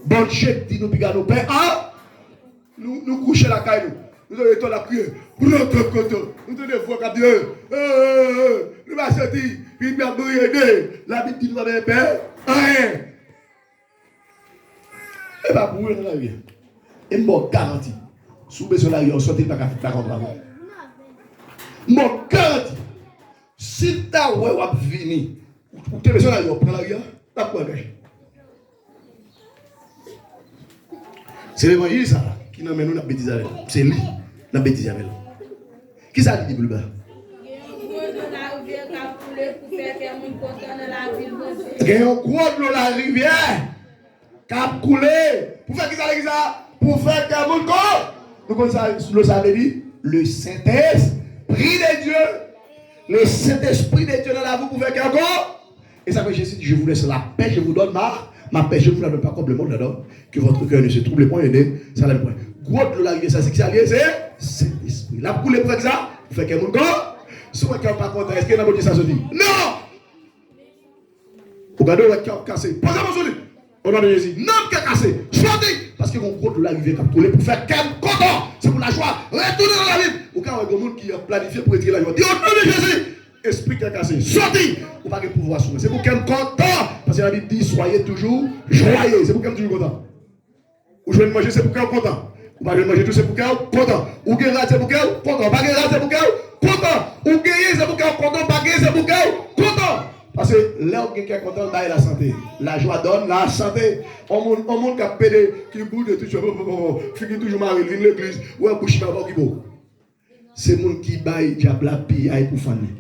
Bon chèque dit nous pique nous père, nous coucher la caille. Nous devons la prier. Nous devons voir Dieu. Nous allons sortir. Puis nous allons briller. La Bible dit nous allons père. Rien. Et pas pour nous la vie. Et moi garantis. Sous besoin la vie, on sortit pas contre la vie. Moi garantis. Si tu as venir, ou tu as besoin de prendre la vie, tu as quoi faire? C'est l'évangile ça qui nous amène à la bêtise avec. C'est lui, la bêtise avec. Qui ça dit plus bas? Il y a un gros de la rivière qui a coulé. Pour faire qui ça? Pour faire que mon corps. Donc, le savez dit, le Saint-Esprit de Dieu. Le Saint-Esprit de Dieu dans la vie pour faire quelque chose. Et ça fait Jésus dit, je vous laisse la paix, je vous donne ma paix, je ne vous la donne pas comme le monde la donne. Que votre cœur ne se trouble point et ne s'alarme point. Gros de la rivière, ça c'est qui ça lié, c'est Saint-Esprit. La coulée pour ça, pour faire quelque chose. Si vous n'êtes pas content, est-ce que vous avez dit ça se dit? Non! Vous regardez le cœur cassé. Posez-moi sur lui. Au nom de Jésus. Non, cœur cassé. Sortez. Parce que mon gros de la rivière qui a coulé pour faire quelqu'un content. C'est pour la joie. Retournez dans la vie. Au cas où il y a des gens qui ont planifié pour retirer la joie. Dis au nom de Jésus. Esprit qui a cassé. Sortez. Vous n'avez pas de pouvoir sur moi. C'est pour quelqu'un content. Parce que la Bible dit soyez toujours joyeux. C'est pour quelqu'un toujours content. Vous jouez de manger, c'est pour quelqu'un content. Vous ne manger tout, c'est pour quelqu'un content. Ou guérir, c'est pour quelqu'un content. Pas guérir, c'est pour quelqu'un content. Ou guérir, c'est pour quelqu'un content. Pas guérir, c'est pour quelqu'un content. Parce que là, quelqu'un est content, là, il a la santé. La joie donne la santé. On monde qui a pédé, qui bouge de tout, qui toujours mal, il vient l'église, ou un bouche pas qui beau. C'est mon qui baille, diable la pille, pour famille.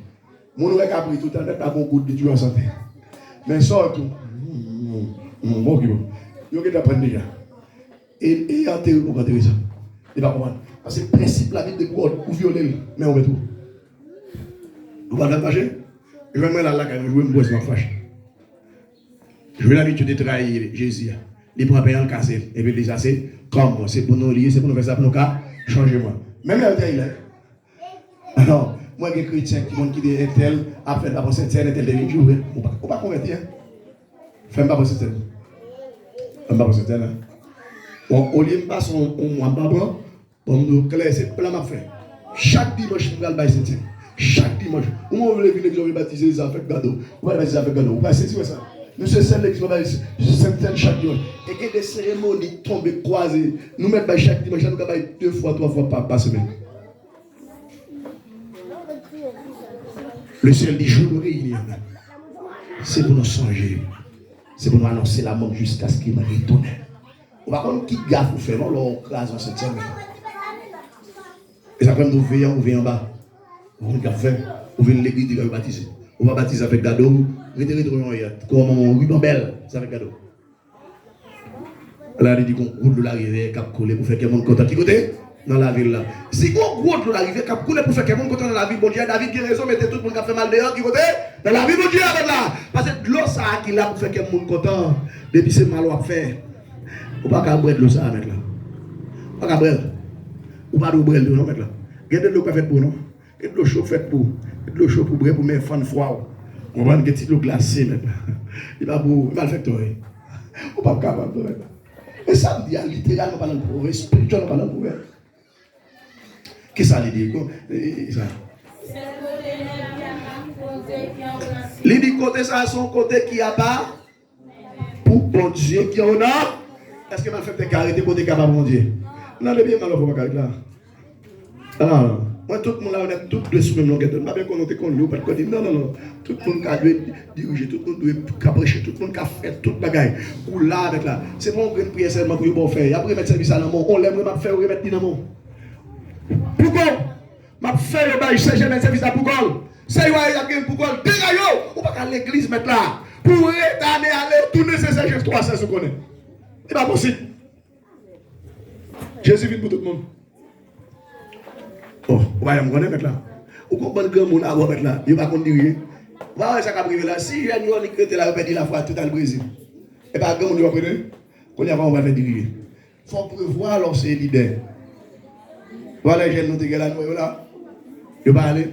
Mon qui a pris tout le temps, pas bon goût de Dieu en santé. Mais ça, tout, bon qui beau. Il y a apprendre déjà. Et en théorie, pour enterrer ça. Il va comprendre. Parce que le principe, la vie de God, ou violer, mais on met tout. Vous ne pouvez pas marcher? Je vais me là, quand je vais me boire, je m'en fâche. Je vais l'habitude de trahir Jésus. Il prend payer en casser. Et puis, déjà, c'est comme c'est pour nous lier, c'est pour nous faire ça, pour nous changer moi. Même là, il est. Alors, moi, les chrétiens qui disent un tel, après, la pensée, c'est un tel de jour. On ne peut pas convertir. Fais pas penser tel. On pas penser tel. Bon, au lieu de passer un mois d'abord, pour nous clair, c'est plein de faire. Chaque dimanche, nous allons bailler cette. Chaque dimanche. Où on veut venir l'église, baptiser, ça fait gâteau. On va baptiser avec gâteau. Vous passez, c'est ça. Nous sommes l'église, on va baptiser chaque dimanche. Et qu'il y a des cérémonies tombées, croisées. Nous mettons chaque dimanche, nous allons bailler 2 fois, 3 fois par semaine. Le ciel dit, je nous réunir. C'est pour nous songer. C'est pour nous annoncer la mort jusqu'à ce qu'il me retourne. On va voir qui gaffe ou fait, on leur crase en cette semaine. Et ça, quand nous veillons en bas, on va faire, on vient l'église, on va baptiser. On va baptiser avec cadeau, comme un ruban belle, ça fait cadeau. Là, il dit qu'on route de l'arrivée, cap collé pour faire que le monde content. Qui côté? Dans la ville là. Si on route de l'arrivée, cap collé pour faire que le monde content dans la ville, bon Dieu, David qui a raison, mettez tout le monde qui a fait mal dehors, qui côté? Dans la ville, bon Dieu, là. Parce que l'eau ça qui là pour faire que le monde content, depuis c'est mal à faire. On va pas boire de l'eau ça, mec là. On va pas boire. On va pas boire de l'eau, mec là. Regardez de l'eau pas faite pour nous. Et de l'eau chaude faite pour. Et de l'eau chaude pour boire pour mes fans froids. On va mettre de l'eau glacée, mec là. Il va pour. Il va le faire toi. On va pas capable, mec là. Et ça me dit, littéralement, pas dans le proverbe, spirituellement, pas dans le proverbe. Qu'est-ce que ça veut dire? Il dit côté ça, son côté qui a pas pour bon Dieu qui en a. Est-ce que m'a fait des carrés côté qui a pas bon Dieu? Non, le bien, malheureusement, pas là. Alors, moi, tout le monde là, on est tous deux sur le même longueur. Pas bien qu'on ait qu'on loue, pas de dire non. Tout le monde qui a dirigé, tout le monde qui a prêché, tout le monde qui a fait toute bagaille. Ou là, avec là. C'est bon, on prier seulement pour bon faire. Après, mettre service à l'amour. On l'aime, on faire remettre dynamo. Pourquoi? Je fais le bail, je mets service à Poucol. C'est quoi, il y a Poucol. Dégaillot, on va à l'église mettre là. Pour rétamer, aller, tourner ces chefs 300, se connaît. C'est pas possible. Jésus vient pour tout le monde. Oh, on va me connaître mettre là. Ou qu'on bon grand monde à mettre là, il va dire rien. Voilà ça qui a privé là. Si j'ai nous on créé la répété la fois tout dans le Brésil. Et pas grand monde va prendre. Qu'on y va on va faire dire rien. Faut prévoir alors c'est leader. Voilà les jeunes nous là nous là. Il va aller.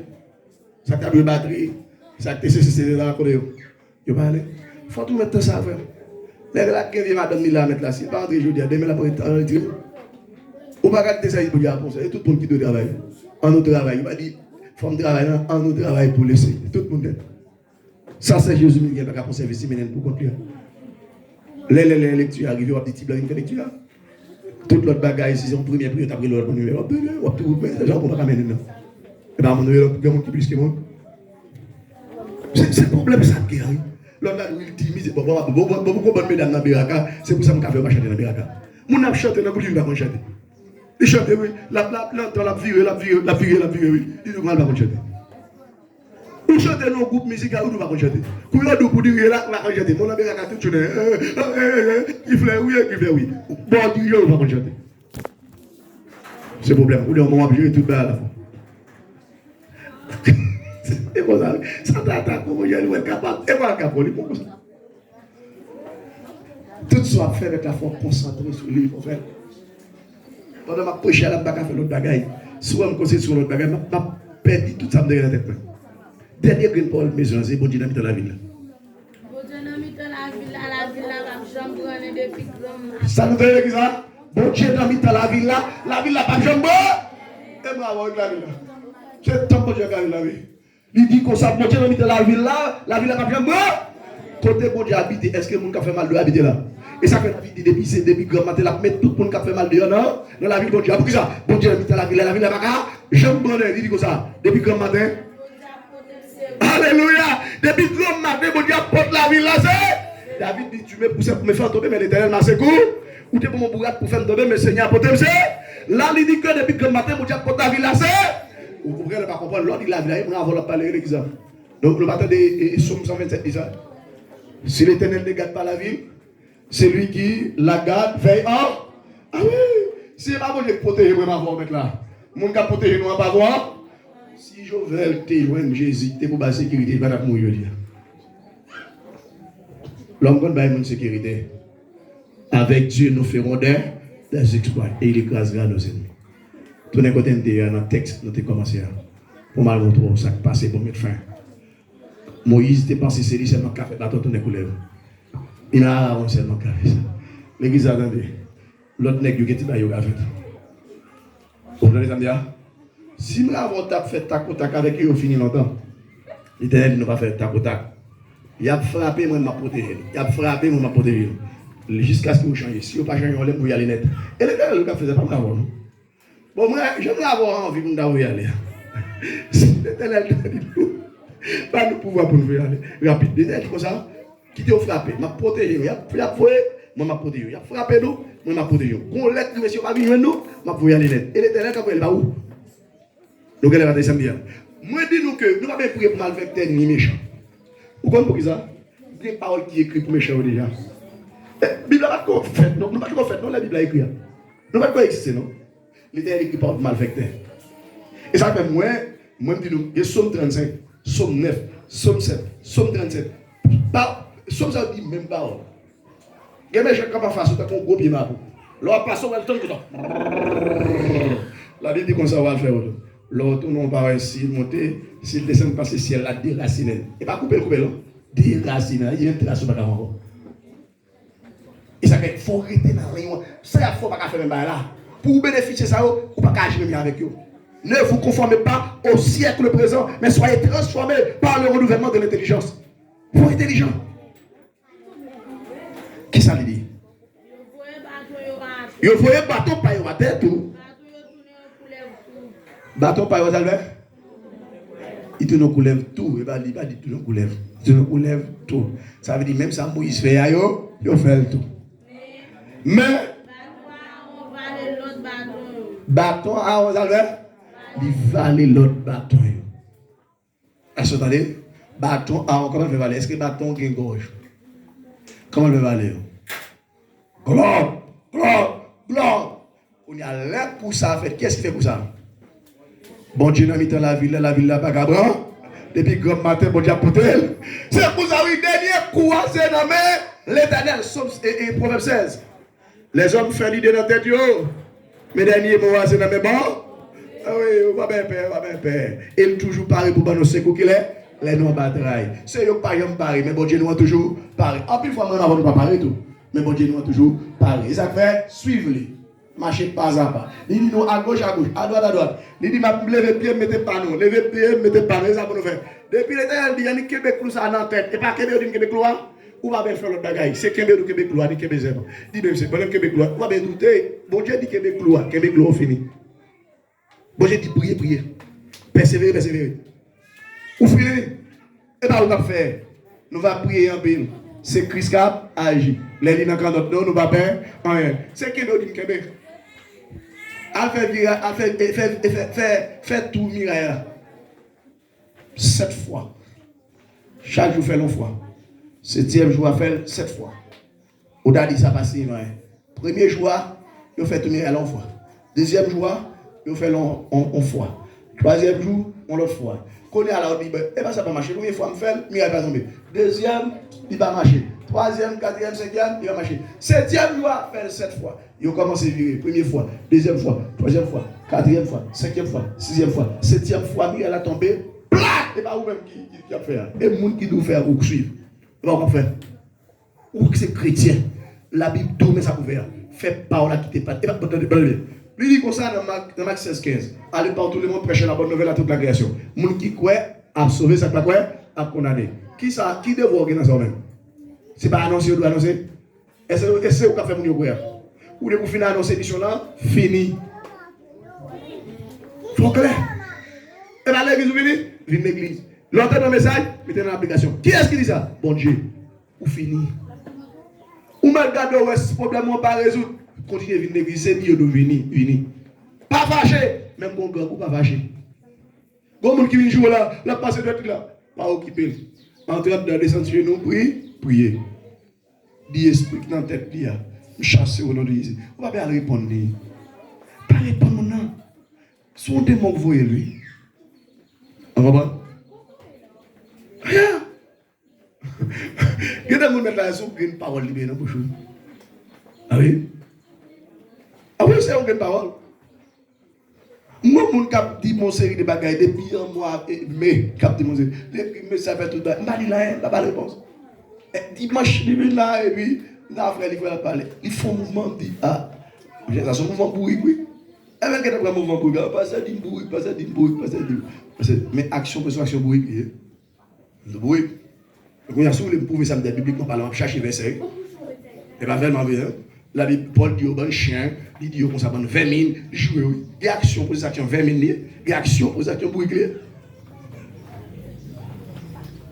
Ça t'a de batterie, ça TCC dans la côté. Il va aller. Faut tout mettre ça à faire. Les là qui vient madame là mettre là, si pas André Jodia demain là pour être retiré. On va garder ça pour dire et tout le monde qui doit travailler. En nous travail, il va dire faut travailler en nous travail pour laisser tout le monde. Ça c'est Jésus qui n'a pas conservé si maintenant pour conclure. Les lectures arrivent à des types de lecture. Toute l'autre bagaille si on premier prière après l'autre numéro. On tout les gens vont pas ramener non. Et ben mon numéro il y a qui plus que moi. C'est le problème ça qui arrive. L'autre là il timide bon bonne mesdames dans Beraka, c'est pour ça que je vais chanter dans Beraka. Mon a chanté dans le va chanter. Il chante, oui. La virée, oui. Il ne va pas chanter. Vous chantez dans le groupe musical, vous ne va pas chanter. Vous avez pour dire, là, va chanter. Mon ami a tout chanté. Il fait oui. Bon, Dieu, il ne va pas chanter. C'est le problème. Vous avez un moment à gérer tout bas à la fois. C'est comme ça. Ça t'attaque, comment il est capable. Et voilà, capable. Il faut ça. Tout soit fait avec la foi concentrée sur lui, pour faire. Pendant ma prêche, je ne vais pas faire l'autre bagaille. Soit je me conseille sur l'autre bagaille, je ne vais pas perdre tout ça dans la tête. Dernier green Paul, maison, c'est bon Dieu dans la ville. Bon Dieu dans la ville, la depuis grand. Ça nous fait ça? Bon Dieu dans la ville, la pas jambe. Et bravo avec la ville. C'est tant bon Dieu dans la ville. Il dit qu'on ça, bon Dieu dans la ville, la pas jambe. Côté bon Dieu habite, est-ce que le monde a fait mal de habiter là? Et ça fait depuis grand matin, là, mettre tout le monde qui a fait mal dehors, non? Dans la ville, bon Dieu. Pourquoi ça? Bon Dieu, la ville, la pas j'aime bon il dit comme ça, depuis grand matin. Alléluia! Depuis grand matin, bon Dieu, porte la ville là, c'est. David dit, tu me pousses pour me faire tomber, mais l'éternel m'a secouru. Ou tu es pour mon bourrade pour faire tomber, mais Seigneur, pour te me là, il dit que depuis grand matin, bon Dieu, porte la ville là, c'est. Vous pouvez ne pas comprendre, l'autre, il a vu là, il m'a envoyé parler de l'exemple. Donc, le matin des Somme 127 dit ça. Si l'éternel ne garde pas la ville, c'est lui qui la garde, veille en. Ah oui! Si je ne vais pas protéger, moi, je vais mettre là. Mon gars protéger, nous, on va voir. Si je veux te joindre Jésus, tu es pour la sécurité, il va pas mourir. L'homme va avoir une sécurité. Avec Dieu, nous ferons des exploits. Et il écrasera nos ennemis. Tout le côté dans le texte, nous avons commencé à. Pour mal montrer ça qui passe pour mettre fin. Moïse était passé, c'est lui seulement qui a fait la tête de couleur. Il a avancé seulement qui a fait ça. L'église a attendé. L'autre nègre qui était là, il a fait. Vous comprenez ça? Si nous avons fait tac au tac avec eux, on finit longtemps. L'Éternel ne va pas faire tac au tac. Il a frappé, moi, je m'a protégé. Il a frappé, moi, je m'a protégé. Jusqu'à ce que vous changez. Si vous ne changez pas, on va y aller net. Et l'Éternel ne faisait pas m'avoir. Bon, moi, j'aimerais avoir envie de y aller. Si l'Éternel dit pas de pouvoir pour nous y aller. Rapide. L'Éternel dit comme ça. Qui t'a frappé, m'a protégé. Il a foué, moi, m'a protégé. Il a frappé nous, moi, m'a protégé. Qu'on l'aide, monsieur, pas venir nous, m'a pour y aller net. Et l'Éternel, quand il va où? Nous allons regarder samedi. Moi, dis-nous que nous ne pouvons pas prier pour malfecteur ni méchant. Vous comprenez pour ça? Des paroles qui écrites pour méchant déjà. La Bible n'a pas de fait, non? Nous pas de fait, non? La Bible a écrit. Nous pas de quoi exister, non? L'Éternel écrit par malfecteur. Et ça fait moi, je dis nous, il y a Somme 35, Somme 9, Somme 7, Somme 37. Somme ça dit même parole. Il y a des gens qui ne face pas un gros pied ma peau. L'autre passe, on va le temps que la Bible dit qu'on va le faire. L'autre, on va ainsi monter, s'il descend par ce ciel, la déraciner. Et pas couper le coupé, non? Déraciner. Il y a une terrasse pas encore. Et ça fait, il faut arrêter dans rien. Ça, il faut pas faire même là. Pour bénéficier de ça, ou pas agir même avec eux. Ne vous conformez pas au siècle présent, mais soyez transformés par le renouvellement de l'intelligence. Il faut être intelligent. Qui ça lui dit? Il faut un bâton par la tête tout. Bâton par la tête. Il te nous coulève tout. Il va dire tout nous coulève. Il nous coulève tout. Ça veut dire même ça Moïse fait ayo, il fait tout. Mais bâton à on il valait l'autre bâton. Est-ce que vous entendez? Bâton à on comment il fait valer? Est-ce que bâton qui gorge? Comment il fait valer? Gloire, gloire, gloire. On y a l'air pour ça fait. Qu'est-ce qu'il fait pour ça? Bon Dieu n'a mis dans la ville là pas cabran. Depuis grand matin, bon Dieu a porté. C'est pour ça oui, dernier coup, c'est nommé l'Éternel, et Proverbe 16. Les hommes font l'idée dans la tête, mais dernier mot, c'est nommé bon. Ah oui, on va bien père. Il toujours pareil pour nous secours qu'il est. Les noms bataille. C'est eux pas pareil, mais bon Dieu nous a toujours pareil. En plus, fois, nous n'avons pas pareil tout. Mais bon Dieu nous a toujours pareil. Et ça fait suivre-les. Marcher pas à pas. Il dit nous à gauche, à droite. Il dit m'a lever pied, mettez pas nous. Lever pied, mettez pas nous. Ça pour nous faire. Depuis l'Éternel dit, il y a un Québec clou ça dans tête. Et pas Québec ou Québec clou. Ou va bien faire l'autre bagaille. C'est Québec ou Québec clou, dit Québec zéro. Dit même c'est bon Québec clou. Ou va bien douter. Bon Dieu dit Québec clou fini. Bon Dieu dit prier. Persévérer. Ou finir. Et bien, on va faire. Nous allons prier en pile. C'est Christ qui a agi. Les lignes dans notre nom, nous allons faire rien. C'est qui nous dit Québec. Fait tout miracle. 7 fois. Chaque jour fait long fois. 7e jour à faire 7 fois. On a dit ça passer. Premier jour, il fait tout miracle en fois. Deuxième jour, il fait long en fois. Troisième jour, on l'autre fois. Quand on est à la Bible, et bien ça va marcher. Première fois, on fait, miracle va tomber. Deuxième, il va marcher. Troisième, quatrième, cinquième, il va marcher. 7e jour, faire 7 fois. Il a commencé à virer. Première fois, deuxième fois, troisième fois, quatrième fois, cinquième fois, sixième fois, 7e fois, il a tombé. Et pas vous-même qui a fait. Et le monde qui doit faire ou suivre. Et pas qu'on fait. Ou que c'est chrétien. La Bible tourne ça pour faire. Fait pas là qui t'est pas. Et pas lui dit comme ça dans Marc 16-15. Allez partout le monde prêcher la bonne nouvelle à toute la création. Le monde qui croit a sauvé ça, quoi a condamné. Qui ça qui devrait organiser ça même? C'est pas annoncer ou doit annoncer? Est-ce que c'est vous qui fait mon croire? Ou de vous finir annoncer mission là, fini. Faut clair. Et là l'église vous venez? Vive l'église. L'entendre dans le message, mettez dans l'application. Qui est-ce qui dit ça? Bon Dieu. Ou fini. Ou mal garder ce problème on pas résoudre. Continuez à venir l'église, c'est mieux de venir. Pas fâché. Même bon gars, ou pas fâché. Bon monde qui vient jouer là, la passe de là, pas occupé. En train de descendre chez nous, prier. Dis esprit dans la tête, dis, chasser au nom de Jésus. On va bien répondre. Pas répondre non. Son démon que vous voyez lui. On va voir. Rien. Il y a des gens qui mettent la soupe, une parole libérée dans la bouche. Ah oui? Ah oui, c'est une parole. Moi, mon cap dit mon série de bagailles depuis un mois, mais cap dit mon série. Mais ça fait tout le temps. Je ne dis rien, pas de réponse. Dimanche, il vient là, et puis, là, frère, il va parler. Il faut un mouvement, il dit, ah, ça c'est un mouvement bourri, oui. Et bien, quand il y a un mouvement bourri, pas ça dit bourri, pas ça dit bourri, pas ça dit. Mais action, peut action bourri. Le bourri. Quand il y a souvent, vous pouvez ça me dire bibliquement parlant, chercher verset. Et pas vraiment bien. La Bible, Paul dit au bon chien, il dit qu'on s'abonne 20 000, jouer, oui. Réaction pour les actions 20 000, réaction pour les actions bourri.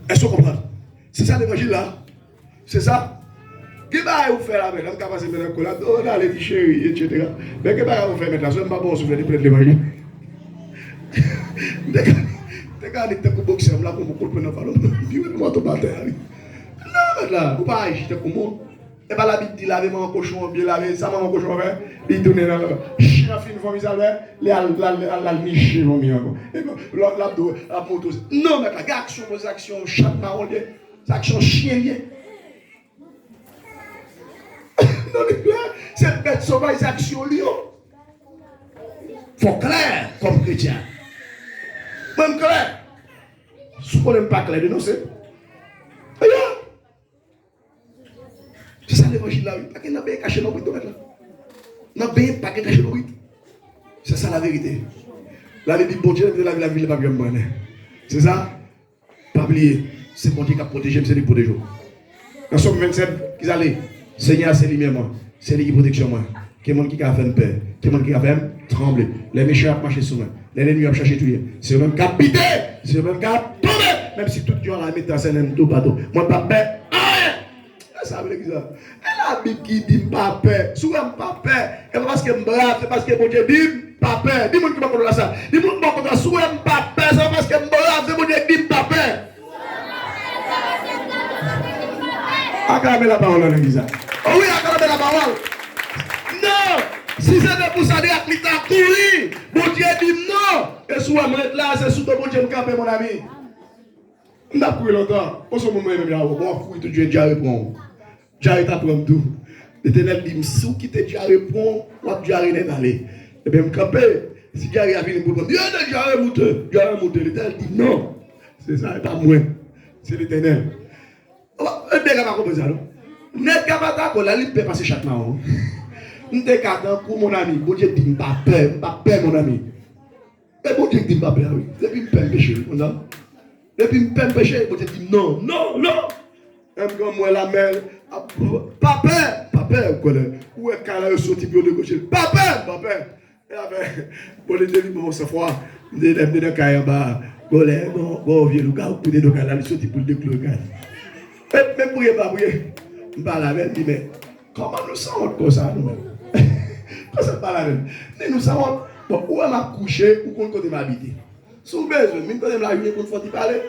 Est-ce que vous comprenez? C'est ça l'évangile là? C'est ça? Qu'est-ce que vous faites là? Je ne sais pas si vous faites là, on a les chéris, etc. Mais qu'est-ce que vous faites maintenant? Je ne sais pas si vous faites l'évangile. regardez, t'es comme boxeur, là, pour me comprendre, pas le moi, ton bataille. Non, là, vous pas agir comme moi. Et pas la Bible dit laver mon cochon, bien laver, ça, mon cochon, il tourne dans le chien, fin, forme, il savait, la niche, mon mieux encore. Et l'abdo, la moto. Non, mais la action, vos actions, chaque marron, les actions chien. Non, c'est bête sauvage, les actions, lion. Faut clair comme chrétien. Même clair. Si vous n'êtes pas clair, dénoncez. C'est ça l'évangile là. Pas qu'il n'a pas caché nos brides. N'a pas caché nos brides. C'est ça la vérité. La Bible, bon Dieu, la ville pas bien bonne. C'est ça? Pas oublier. C'est bon Dieu qui a protégé, c'est lui pour des jours. Dans Somme 27, qu'ils allaient. Seigneur, c'est lui-même moi. C'est lui qui protection moi. Qui est monde qui a fait peur. Qui est monde qui a fait trembler. Les méchants ont marché sur moi. Les ennemis ont cherché tout. C'est eux-mêmes qui ont pité. C'est eux-mêmes qui ont tombé. Même si tout le monde a mis dans scène tout bateau. Moi, pas peur. Ça veut dire ça. Et la Bible qui dit pas peur. Souvent pas peur. Et parce que je brave, c'est parce que mon Dieu dit pas peur. Dis-moi qui m'a contre ça. Dis-moi qui m'a contre ça. Souvent pas peur, c'est parce que je brave, c'est mon Dieu dit pas peur. Acclamez la parole en l'église. Oh oui, acclamez la parole. Non. Si c'était pour ça, il a couru. Mon Dieu dit non. Et souvent, moi là, c'est sous ton bon Dieu me camper, mon ami. On a couru longtemps. Au ce moment, on a couru, tout Dieu déjà répond. J'arrête à prendre tout. L'Éternel dit, si vous quittez Dieu répond, moi Dieu n'est allé. Et bien, me camper. Si Dieu a fini pour me dire, Dieu a remonté. Dieu a remonté. L'Éternel dit, non. C'est ça, c'est pas moi. C'est l'Éternel. On est capable de faire ça, non? On est capable de faire ça, il peut passer chaque mois. On est capable pour mon ami. Bon Dieu dit, pas peur, mon ami. Et bon Dieu dit, pas peur, oui. Depuis, je peux pécher. Depuis, je peux pécher. Bon Dieu dit, non. Même quand moi, la mère, pas peur, quoi. Où est-ce qu'elle a sorti pour le cocher? Pas peur. Et après, bon, les deux, bon, ça froid. Des cailles en bas. Bon, vieux, le gars, pour des deux cailles, il sorti pour le cailles. Même pour pas prier. Je parle avec lui, mais comment nous sommes comme ça, nous-mêmes? Comment ça parle avec nous? Nous sommes, bon, où est ma couché, où qu'on côté m'habiter? Si vous besoin, même quand je m'habite, pour faire parler,